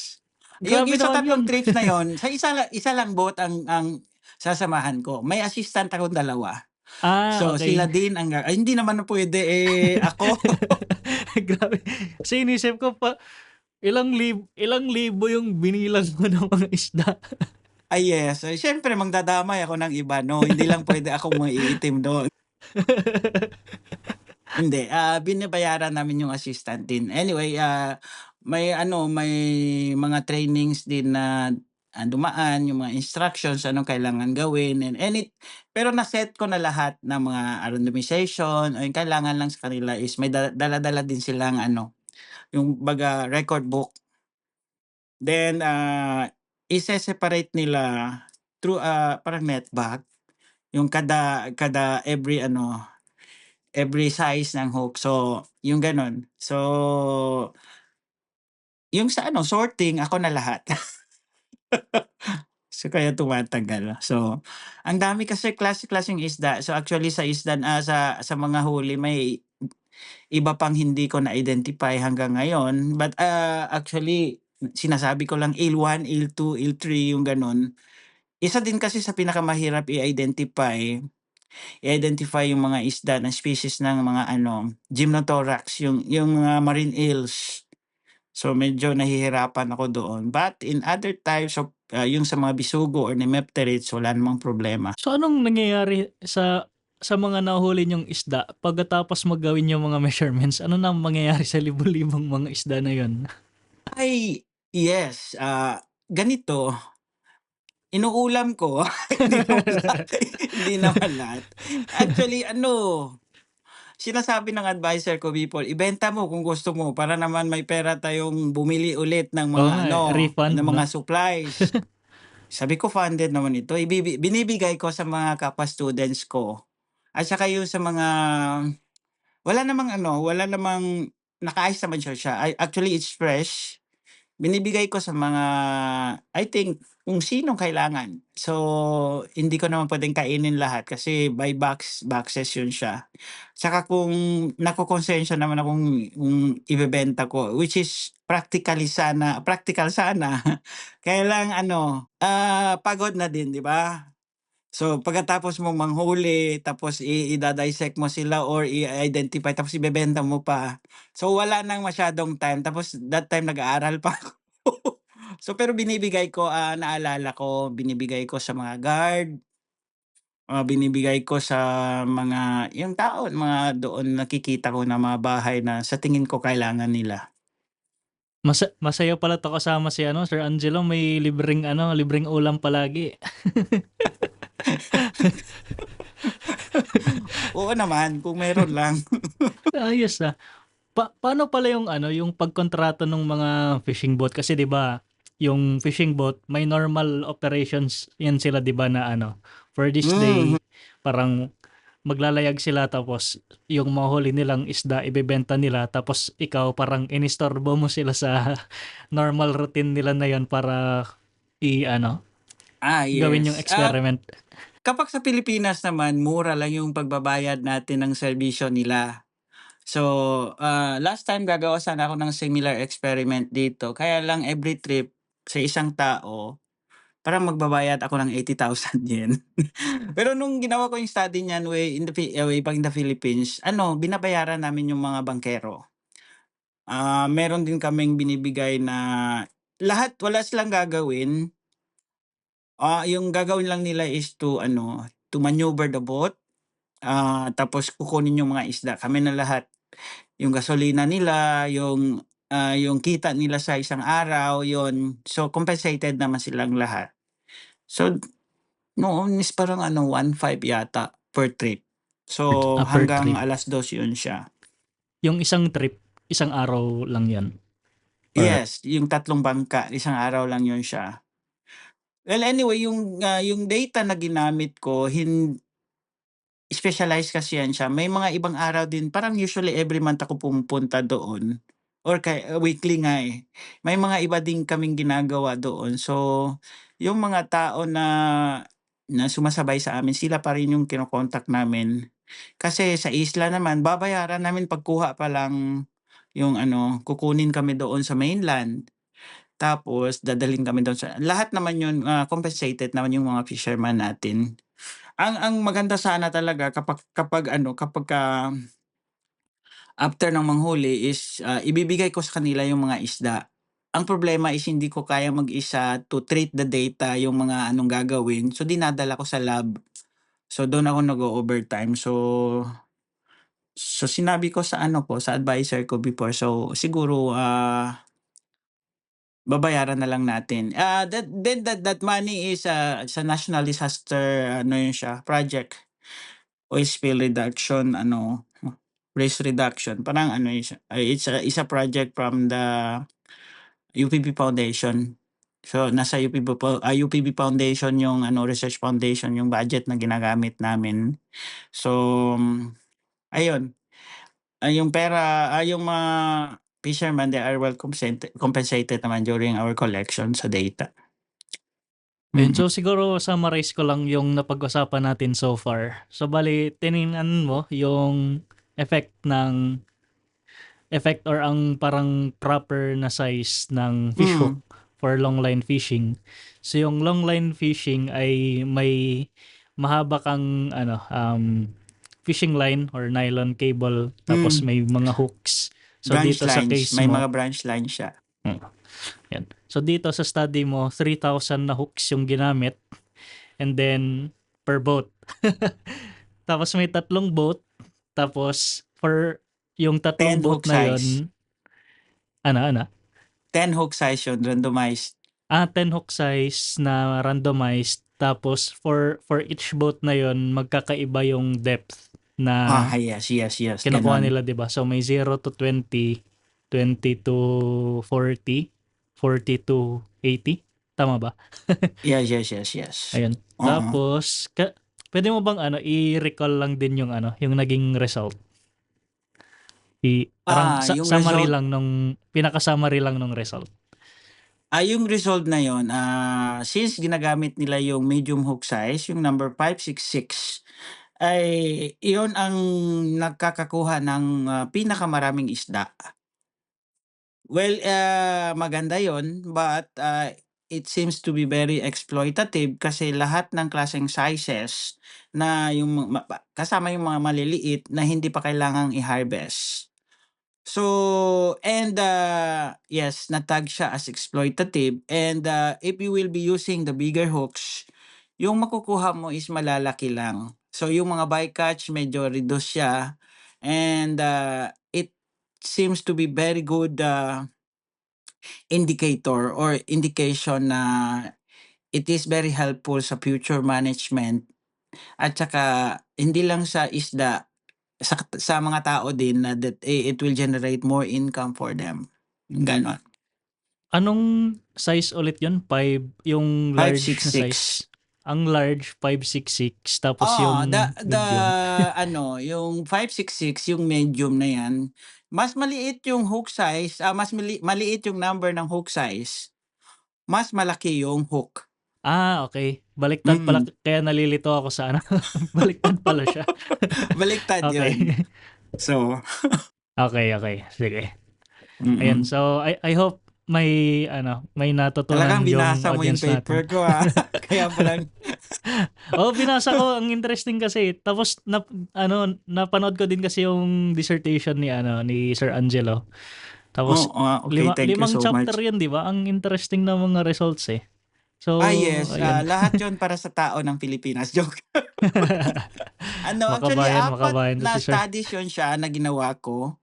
Grabe Yung sa naman 'yun. 3 trips na yon sa isa lang boat ang sasamahan ko. May assistant akong 2. So, sila Okey. din ay hindi naman puwede, eh, ako. Grabe. Kasi inisip ko pa ilang libo yung binilang mo ng mga isda. Ay, yes. Siyempre magdadamay ako ng iba 'no, hindi lang puwede akong maiitim do'n. Hindi, binabayaran namin yung assistant din. Anyway, may mga trainings din na, dumaan, yung mga instructions, anong kailangan gawin pero na-set ko na lahat ng mga randomization, yung kailangan lang sa kanila is may dala-dala din silang yung baga record book. Then, ise-separate nila through, parang net bag, yung kada every size ng hook. So, yung gano'n. So, yung sa sorting ako na lahat. So, kaya tumatagal. So, ang dami kasi klase-klaseng isda. So, actually sa mga huli may iba pang hindi ko na-identify hanggang ngayon. But, actually sinasabi ko lang eel 1, eel 2, eel 3 yung gano'n. Isa din kasi sa pinakamahirap i-identify yung mga isda na species ng mga Gymnothorax, yung mga marine eels. So, medyo nahihirapan ako doon. But in other types of, yung sa mga bisugo or nemepterids, wala namang problema. So, anong nangyayari sa mga nahuli niyong isda pagkatapos mo gawin yung mga measurements? Ano na ang mangyayari sa libo-libong mga isda na 'yon? Ay, yes, ganito, inuulam ko, hindi naman lahat, hindi naman lahat. Actually sinasabi ng adviser ko before, ibenta mo kung gusto mo para naman may pera tayong bumili ulit ng Oo mga nga, eh, refund ng 'no? mga supplies. Sabi ko funded naman ito, binibigay ko sa mga kapwa students ko. At saka yung sa mga wala namang nakaayos naman siya. Actually, it's fresh. Binibigay ko sa mga I think kung sinong kailangan. So, hindi ko naman puwedeng kainin lahat kasi by boxes yun siya. Saka kung nakokonsensya naman akong ibebenta ko, which is practical sana, kaya lang pagod na din, 'di ba? So, pagkatapos mong manghuli tapos ida-dissect mo sila or i-identify tapos ibebenta mo pa. So, wala nang masyadong time tapos that time nag-aaral pa ako. So, pero naalala ko, binibigay ko sa mga guard, binibigay ko sa yung mga doon nakikita ko na mga bahay na sa tingin ko kailangan nila. Masaya pala 'to kasama si Sir Angelo, may libreng ulam palagi. Oo naman, kung meron lang. Ayos, paano pala yung yung pagkontrata ng mga fishing boat? Kasi 'di ba, yung fishing boat may normal operations 'yan sila 'di ba na for this Mhm. day parang maglalayag sila tapos yung mahuli nilang isda ibebenta nila tapos ikaw parang inistorbo mo sila sa normal routine nila na 'yon para gawin yung Yes. experiment. Kapag sa Pilipinas naman, mura lang yung pagbabayad natin ng serbisyo nila. So, last time gagawa sana ako ng similar experiment dito, kaya lang every trip sa isang tao, parang magbabayad ako ng 80,000 yen. Pero nung ginawa ko yung study niyan way back in the Philippines, binabayaran namin yung mga bangkero. Meron din kaming binibigay na wala silang gagawin. Yung gagawin lang nila is to maneuver the boat, tapos kukunin yung mga isda, kami na lahat. Yung gasolina nila, yung kita nila sa isang araw, yun. So, compensated naman silang lahat. So, noon is parang 1,500 yata per trip. So, Per hanggang trip. 2:00 yun siya. Yung isang trip, isang araw lang 'yan. Or Yes, yung 3 bangka, isang araw lang yun siya. Well, anyway yung data na ginamit ko specialized kasi yan siya. May mga ibang araw din, parang usually every month ako pumupunta doon or weekly nga, eh. May mga iba din kaming ginagawa doon. So, yung mga tao na sumasabay sa amin, sila pa rin yung kino-contact namin. Kasi sa isla naman, babayaran namin pagkuha pa lang yung kukunin kami doon sa mainland. Tapos dadalhin kami doon sa lahat naman yun, compensated naman yung mga fisherman natin. Ang maganda sana talaga kapagka after ng manghuli is, ibibigay ko sa kanila yung mga isda. Ang problema is hindi ko kaya mag-isa to treat the data yung mga anong gagawin, so dinadala ko sa lab. So dun ako nag-o-overtime. So sinabi ko sa sa adviser ko before, so siguro, babayaran na lang natin. That money is, sa National Disaster yun siya, project. Oil spill reduction risk reduction, parang yun siya, it's a project from the UPB Foundation. So nasa UPB Foundation yung research foundation yung budget na ginagamit namin. So, ayun, yung pera, yung mga fishermen, they are well compensated naman during our collection sa data. ayun, Mm. so siguro summarize ko lang yung napag-usapan natin so far. So bali, tiningnan mo yung effect or ang parang proper na size ng fish hook Mm. for long line fishing. So yung long line fishing ay may mahaba kang fishing line or nylon cable, tapos Mm. may mga hooks. So Branch dito sa lines, case may mo, mga branch lines siya. yan. So dito sa study mo, 3,000 na hooks yung ginamit, and then per boat. Tapos may 3 boat, tapos for yung 10 3 boat hook na size. yon, ano? 10 hook size yun, randomized. 10 hook size na randomized, tapos for each boat na yon magkakaiba yung depth na Yes, kinukuha gano'n. nila, 'di ba? So may 0 to 20, 20 to 40, 40 to 80. Tama ba? Yes. Ayun. Oo. Tapos pwede mo bang i-recall lang din yung yung naging result? Parang Yung summary result lang nung pinaka-summary lang nung result. yung result na yun, since ginagamit nila yung medium hook size, yung number 566, ay iyon ang nagkakakuha ng, pinakamaraming isda. Well, maganda yon, but, it seems to be very exploitative kasi lahat ng klaseng sizes na yung kasama yung mga maliliit na hindi pa kailangang i-harvest. So, and, yes, na-tag siya as exploitative, and, if you will be using the bigger hooks, yung makukuha mo is malalaki lang. So, yung mga bycatch medyo reduce siya, and, it seems to be very good, indicator or indication na it is very helpful sa future management at saka hindi lang sa isda, sa mga tao din na that, it will generate more income for them, gano'n. Anong size ulit yun? 5, yung large na 566. size. Ang large 566, tapos The yung the medium. yung 566, yung medium na 'yan, mas maliit yung hook size, mas maliit yung number ng hook size, mas malaki yung hook. Okay. Baliktad pala, Mm. kaya nalilito ako sa baliktad pala siya. Baliktad Okay. 'yun. So, Okay, sige. Ayun, mm. so I hope may Talagang natutunan yung binasa mo yung audience natin. paper ko, kaya palang Binasa ko, ang interesting kasi. Tapos napanood ko din kasi yung dissertation ni Sir Angelo. Tapos okey, thank you 5 so chapter much. 'yun, 'di ba? Ang interesting ng mga results eh. So, Yes, ayun. lahat 'yun para sa tao ng Pilipinas, joke. Actually apat Makabayan to na si Sir. studies 'yun siya na ginawa ko.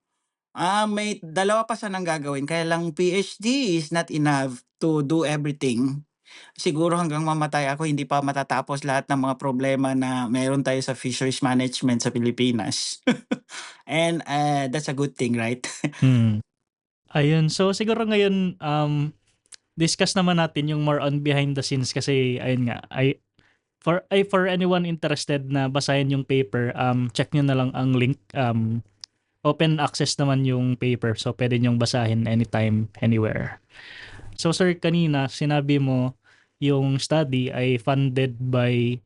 May dalawa pa sanang gagawin kaya lang PhD is not enough to do everything. Siguro hanggang mamatay ako hindi pa matatapos lahat ng mga problema na meron tayo sa fisheries management sa Pilipinas. And, that's a good thing, right? Hmm. Ayun, so siguro ngayon, discuss naman natin yung more on behind the scenes kasi ayun nga, for anyone interested na basahin yung paper, check nyo na lang ang link. Open access naman yung paper, so pwede nyong basahin anytime, anywhere. So sir, kanina sinabi mo yung study ay funded by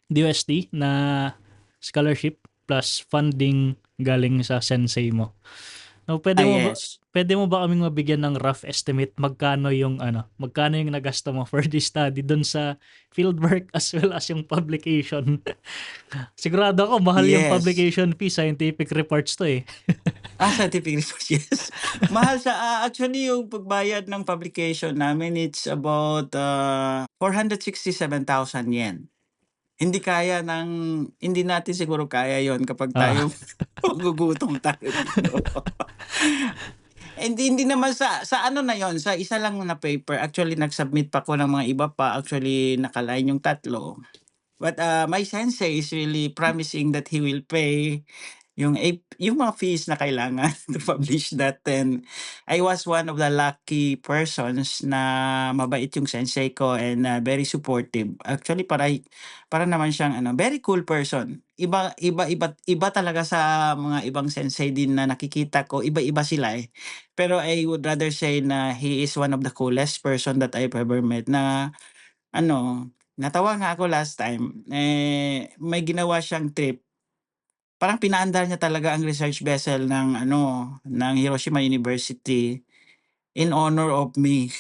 DOST na scholarship plus funding galing sa sensei mo. No, Yes. pwede mo ba kaming mabigyan ng rough estimate magkano yung nagasto mo for this study dun sa fieldwork as well as yung publication? Sigurado ako mahal yung Yes. publication fee, scientific reports to eh. Scientific research, yes. Mahal siya. Actually, yung pagbayad ng publication namin, it's about 467,000 yen. Hindi natin siguro kaya yon kapag Ah. tayo magugutom tayo dito. Hindi naman sa ano na yon, sa isa lang na paper. Actually, nag-submit pa ko ng mga iba pa. Actually, nakaline yung tatlo. But my sensei is really promising that he will pay yung mga fees na kailangan to publish that. And I was one of the lucky persons na mabait yung sensei ko and very supportive. Actually, para naman siyang very cool person. Iba talaga sa mga ibang sensei din na nakikita ko. Iba-iba sila eh. Pero I would rather say na he is one of the coolest person that I've ever met na natawa nga ako last time, may ginawa siyang trip. Parang pinaandar niya talaga ang research vessel ng Hiroshima University in honor of me.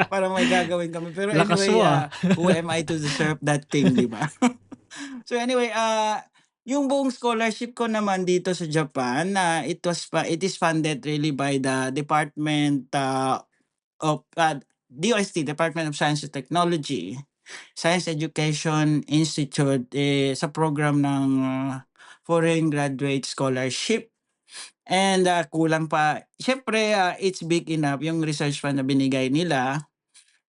Para para may gagawin kami. Pero Lakas anyway, mo ah. who am I to deserve that thing, 'di ba? So anyway, yung buong scholarship ko naman dito sa Japan, it is funded really by the Department of DOST, Department of Science and Technology, Science Education Institute, sa program ng Foreign Graduate Scholarship. And kulang pa. Siyempre, it's big enough yung research fund na binigay nila.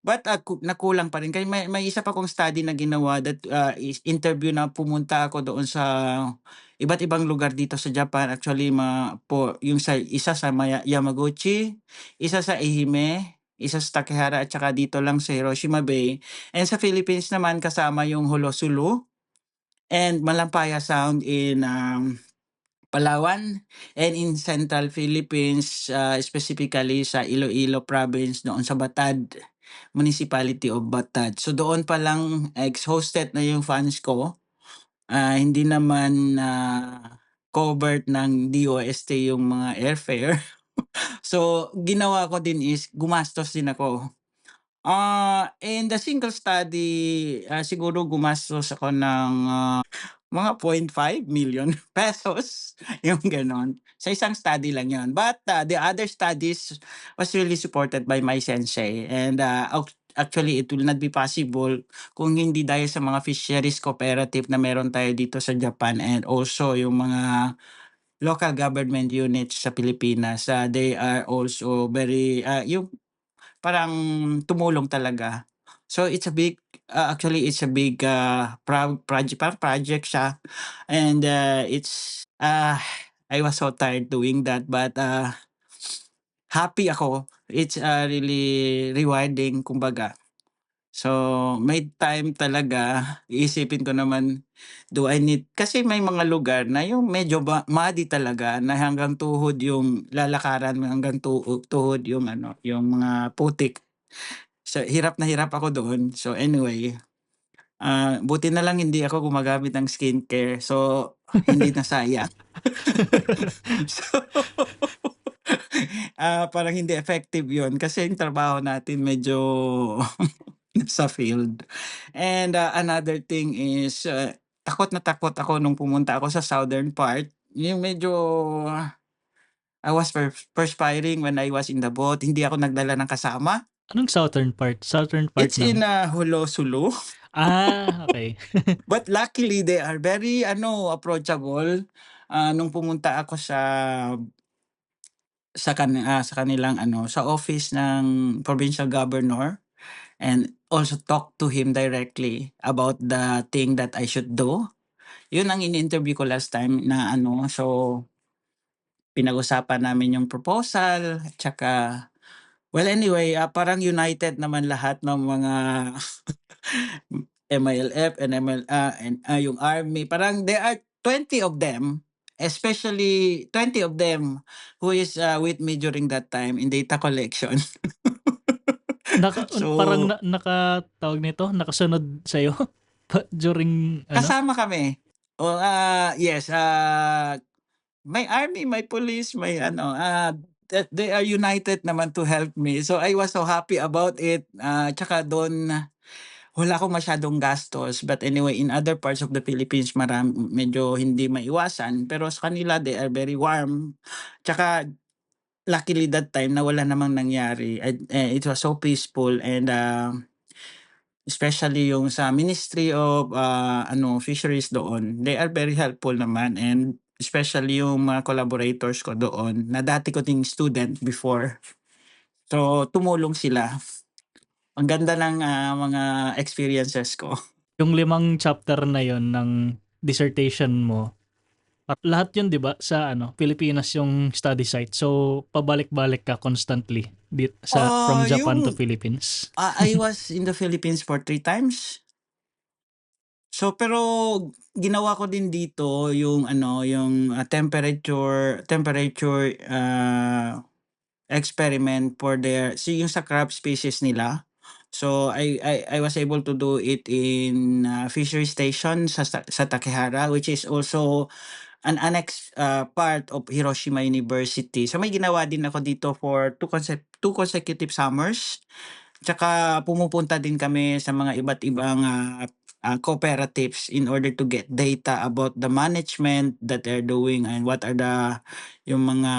But nakulang pa rin. Kaya may isa pa akong study na ginawa that is interview na pumunta ako doon sa iba't ibang lugar dito sa Japan. Actually, yung isa sa Yamaguchi, isa sa Ehime, isa sa Takehara at saka dito lang sa Hiroshima Bay. And sa Philippines naman kasama yung Holosulu and Malampaya Sound in Palawan, and in Central Philippines, specifically sa Iloilo Province doon sa Batad, Municipality of Batad. So doon pa lang ex-hosted na yung funds ko. Hindi naman covered ng DOST yung mga airfare. So ginawa ko din is gumastos din ako. In the single study, siguro gumastos ako ng mga 500,000 pesos, yung gano'n. Sa isang study lang yon. But the other studies was really supported by my sensei. And actually, it will not be possible kung hindi dahil sa mga fisheries cooperative na meron tayo dito sa Japan and also yung mga local government units sa Pilipinas. They are also very, yung parang tumulong talaga. So actually it's a big project, parang project siya. And I was so tired doing that, but happy ako. It's really rewarding kumbaga. So may time talaga, iisipin ko naman, do I need, kasi may mga lugar na yung medyo muddy talaga na hanggang tuhod yung lalakaran mo, hanggang tuhod yung yung mga putik. So, hirap na hirap ako doon. So, anyway, buti na lang hindi ako gumagamit ng skincare. So, hindi nasayang. So, parang hindi effective yun kasi yung trabaho natin medyo nasa field. And another thing is, takot na takot ako nung pumunta ako sa southern part. Yung medyo, I was perspiring when I was in the boat. Hindi ako nagdala ng kasama. Anong southern part? Southern part It's in ng... Hulosulu. Okay. But luckily, they are very approachable. Nung pumunta ako sa kanilang sa office ng provincial governor and also talk to him directly about the thing that I should do. Yun ang in-interview ko last time na so pinag-usapan namin yung proposal at saka well anyway, parang united naman lahat ng mga MILF and yung army. Parang there are 20 of them, especially 20 of them who is with me during that time in data collection. Parang So tawag nito, nakasunod sa'yo during ano? kasama kami. O yes, may army, may police, may ano, that they are united naman to help me. So I was so happy about it. Tsaka doon wala akong masyadong gastos. But anyway, in other parts of the Philippines, medyo hindi maiwasan. Pero sa kanila, they are very warm. Tsaka luckily that time na wala namang nangyari. It was so peaceful and especially yung sa Ministry of Fisheries doon, they are very helpful naman and especially yung mga collaborators ko doon na dati ko ding student before. So tumulong sila. Ang ganda ng mga experiences ko. Yung 5 chapter na yon ng dissertation mo, at lahat yun 'di ba sa ano, Pilipinas yung study site. So pabalik-balik ka constantly from Japan to Yung Philippines. I was in the Philippines for 3 times. So pero ginawa ko din dito yung yung temperature experiment for yung sa crab species nila. So I was able to do it in fishery station sa Takehara, which is also an annex part of Hiroshima University. So may ginawa din ako dito for 2 consecutive summers. Tsaka pumupunta din kami sa mga iba't ibang cooperatives in order to get data about the management that they're doing and what are yung mga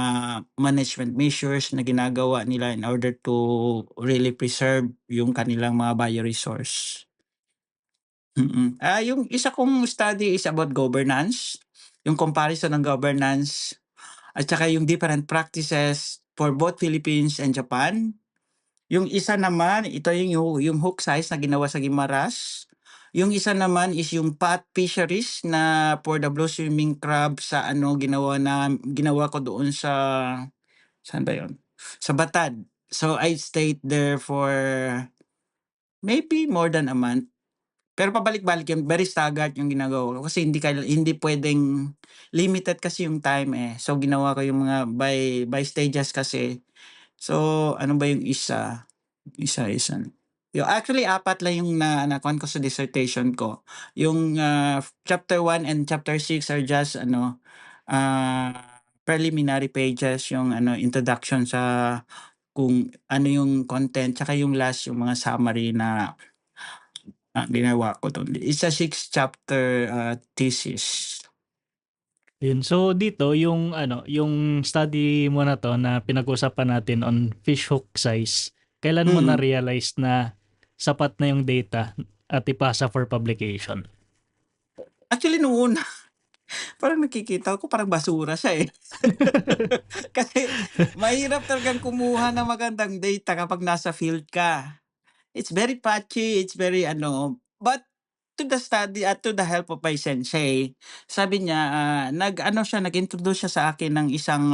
management measures na ginagawa nila in order to really preserve yung kanilang mga bioresource. Yung isa kong study is about governance, yung comparison ng governance at saka yung different practices for both Philippines and Japan. Yung isa naman, ito yung hook size na ginawa sa Guimaras. Yung isa naman is yung pot fisheries na for the blue swimming crab sa ginawa ko doon saan ba yun? Sa Batad. So I stayed there for maybe more than a month. Pero pabalik-balik yun, very staggered yung ginagawa ko kasi hindi puwedeng limited kasi yung time, eh. So ginawa ko yung mga by stages kasi. So ano ba yung isa? Isa-isa. Actually 4 lang yung nakuhan ko sa dissertation ko. Yung chapter 1 and chapter 6 are just preliminary pages, yung introduction sa kung ano yung content, tsaka yung last yung mga summary na ginawa ko dun. It's a 6 chapter thesis. Yun. So dito yung ano, yung study mo na 'to na pinag-usapan natin on fish hook size, kailan mo Mm. na-realize na sapat na yung data at ipasa for publication? Actually nung una, parang nakikita ko parang basura siya, eh. Kasi mahirap talagang kumuha ng magandang data kapag nasa field ka. It's very patchy, it's very but to the help of my sensei, sabi niya, nag-introduce siya sa akin ng isang,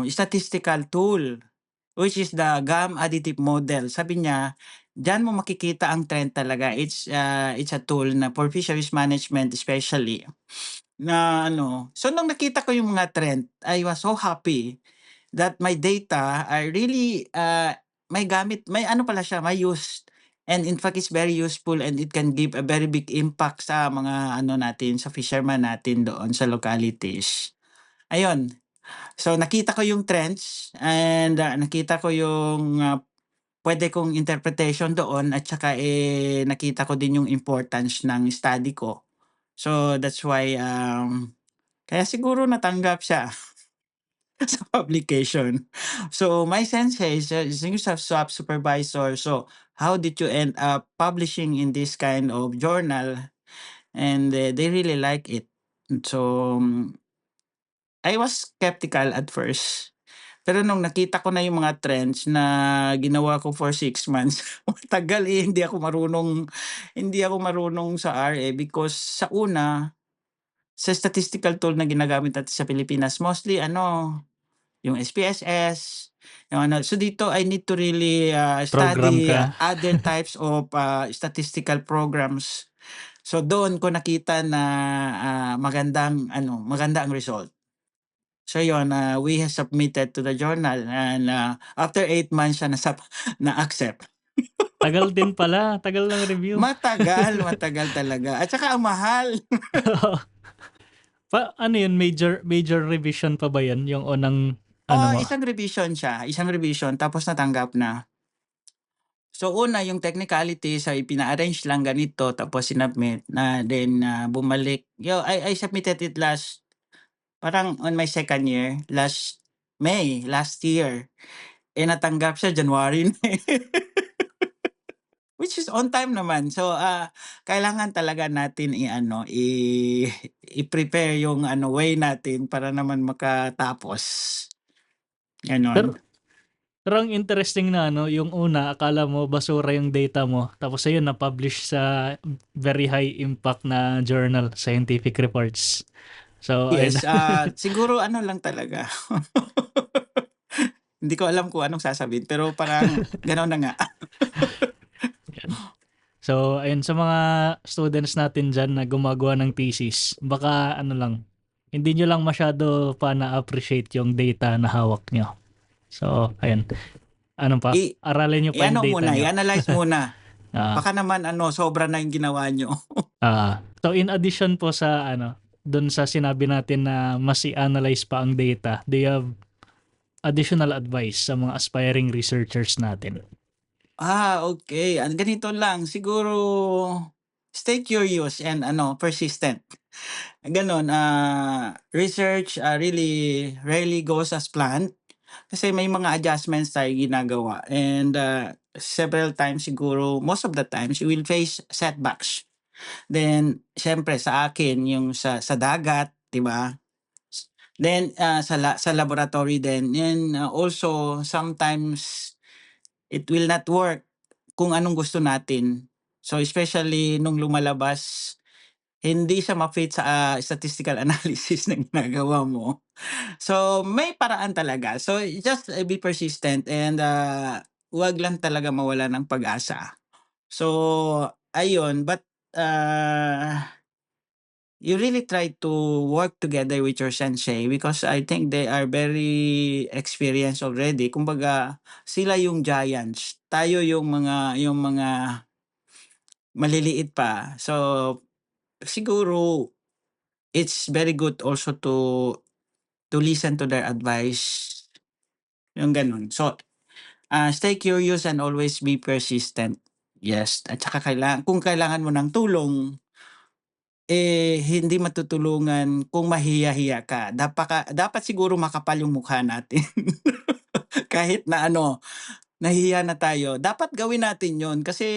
statistical tool, which is the GAM additive model. Sabi niya, diyan mo makikita ang trend talaga. It's a tool na for fisheries management especially na so nung nakita ko yung mga trend, I was so happy that my data are really, may pala siya, may use. And in fact, it's very useful and it can give a very big impact sa mga natin, sa fisherman natin doon sa localities. Ayun. So nakita ko yung trends and nakita ko yung pwede kong interpretation doon at saka nakita ko din yung importance ng study ko. So that's why kaya siguro natanggap siya. Sa publication. So my sensei is yung sub supervisor. So how did you end up publishing in this kind of journal? And they really like it. So I was skeptical at first. Pero nung nakita ko na yung mga trends na ginawa ko for 6 months, matagal hindi ako marunong sa RA because sa una Sa statistical tool na ginagamit natin sa Pilipinas, mostly ano, yung SPSS, yung ano. So dito I need to really, Program study, ka. other types of, statistical programs. So doon ko nakita na, maganda ang result. So yun, we have submitted to the journal and, after 8 months siya na-accept. Tagal din pala, tagal ng review. Matagal, matagal talaga at saka ang mahal. Ano yun, major revision pa ba yun? Yung unang ano Oo, mo? isang revision tapos natanggap na. So una yung technicalities ay pina-arrange lang ganito tapos sinubmit na then, bumalik I submitted it parang on my second year, last May, last year. Eh, natanggap siya January na, eh. Which is on time naman. So, kailangan talaga natin i-ano, i-prepare yung ano, way natin para naman makatapos, gano'n. Pero pero ang interesting na ano, yung una akala mo basura yung data mo, tapos ayun na-publish sa very high impact na journal, Scientific Reports. So ayun. Yes, siguro ano lang talaga, hindi ko alam kung anong sasabihin pero parang gano'n na nga. Yan. So ayun, sa mga students natin diyan na gumagawa ng thesis, baka ano lang, hindi niyo lang masyado pa na-appreciate yung data na hawak niyo. So ayun, ano pa, I aralin niyo pa yung i-ano data muna, niyo. i-analyze muna. Ah. Baka naman ano, sobra na yung ginawa niyo. So in addition po sa ano, dun sa sinabi natin na mas i-analyze pa ang data, do you have additional advice sa mga aspiring researchers natin? Okay. Ganito lang, siguro stay curious and ano, persistent. Gano'n, research, really rarely goes as planned kasi may mga adjustments tayo ginagawa and, several times siguro, most of the times you will face setbacks. Then siyempre sa akin yung sa dagat, 'di ba? Then, sa laboratory din and, also sometimes it will not work kung anong gusto natin. So, especially nung lumalabas, hindi siya ma-fit sa, statistical analysis na ginagawa mo. So, may paraan talaga. So, just, be persistent and, 'wag lang talaga mawala ng pag-asa. So, ayun, but, you really try to work together with your sensei because I think they are very experienced already. Kumbaga, sila yung giants, tayo yung mga maliliit pa. So, siguro it's very good also to listen to their advice, yung gano'n. So, stay curious and always be persistent. Yes, at saka kung kailangan mo ng tulong, hindi matutulungan kung mahiya-hiya ka. Dapat siguro makapal yung mukha natin. Kahit na ano, nahihiya na tayo, dapat gawin natin 'yon kasi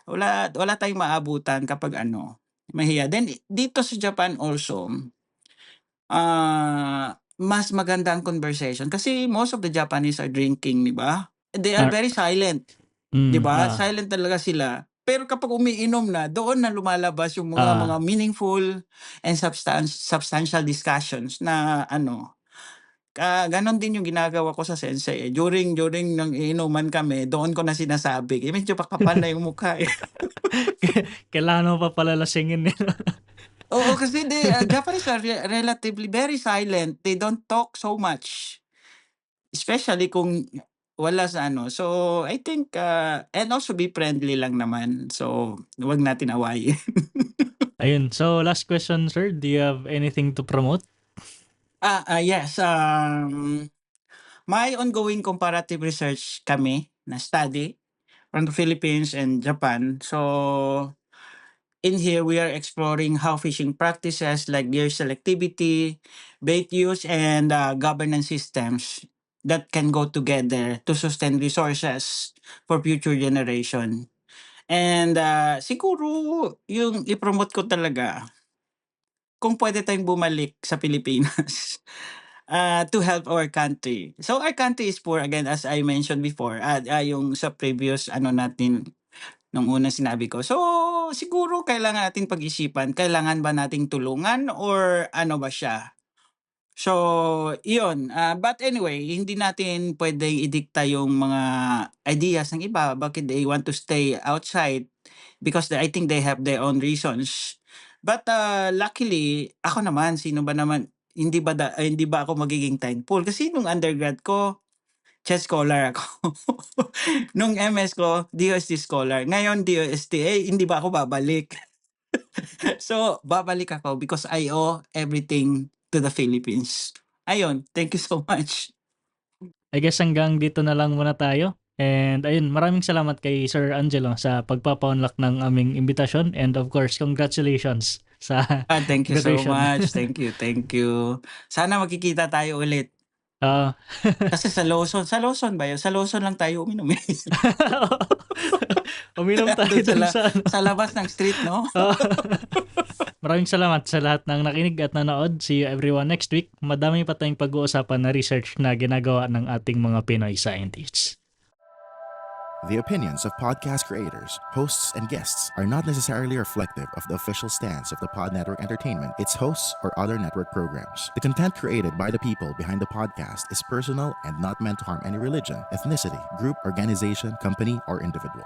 wala tayong maabutan kapag ano, mahiya. Then dito sa Japan also, mas maganda ang conversation kasi most of the Japanese are drinking, 'di ba? They are Ar very silent, 'di ba? ah, Silent talaga sila. Pero kapag umiinom na, doon na lumalabas yung mga ah, meaningful and substantial discussions na ano, gano'n din yung ginagawa ko sa sensei, eh. During ng iinuman kami, doon ko na sinasabi, medyo pakapal na yung mukha, eh. kailangan mo pa pala lasingin nila. Oo, kasi Japanese are relatively very silent. They don't talk so much, especially kung wala sa ano. So, I think, and also be friendly lang naman. So, 'wag natin awayin. Ayun, so last question sir, do you have anything to promote? Yes, may ongoing comparative research kami na study from the Philippines and Japan. So, in here, we are exploring how fishing practices like gear selectivity, bait use, and, governance systems that can go together to sustain resources for future generation. And, siguro yung i-promote ko talaga, kung pwede tayong bumalik sa Pilipinas, to help our country. So our country is poor again as I mentioned before, yung sa previous ano natin, nung unang sinabi ko. So, siguro kailangan nating pag-isipan, kailangan ba nating tulungan or ano ba siya? So, iyon. But anyway, hindi natin pwedeng idikta yung mga ideas ng iba, bakit they want to stay outside because I think they have their own reasons. But luckily, ako naman, sino ba naman, hindi ba ako magiging thankful? Kasi nung undergrad ko, chess scholar ako. Nung MS ko, DOST scholar. Ngayon, DOST, hindi ba ako babalik? So, babalik ako because I owe everything to the Philippines. Ayun, thank you so much. I guess hanggang dito na lang muna tayo. And ayun, maraming salamat kay Sir Angelo sa pagpapa-unlock ng aming imbitasyon. And of course, congratulations sa Thank you so graduation. much. Thank you. Sana magkikita tayo ulit. Ah, Kasi sa Lawson ba yun? Sa Lawson lang tayo uminom. uminom tayo Doon dun sa ano. sa labas ng street, no? Maraming salamat sa lahat ng nakinig at nanood. See you everyone next week. Madami pa tayong pag-uusapan na research na ginagawa ng ating mga Pinoy scientists. The opinions of podcast creators, hosts, and guests are not necessarily reflective of the official stance of the Pod Network Entertainment, its hosts, or other network programs. The content created by the people behind the podcast is personal and not meant to harm any religion, ethnicity, group, organization, company, or individual.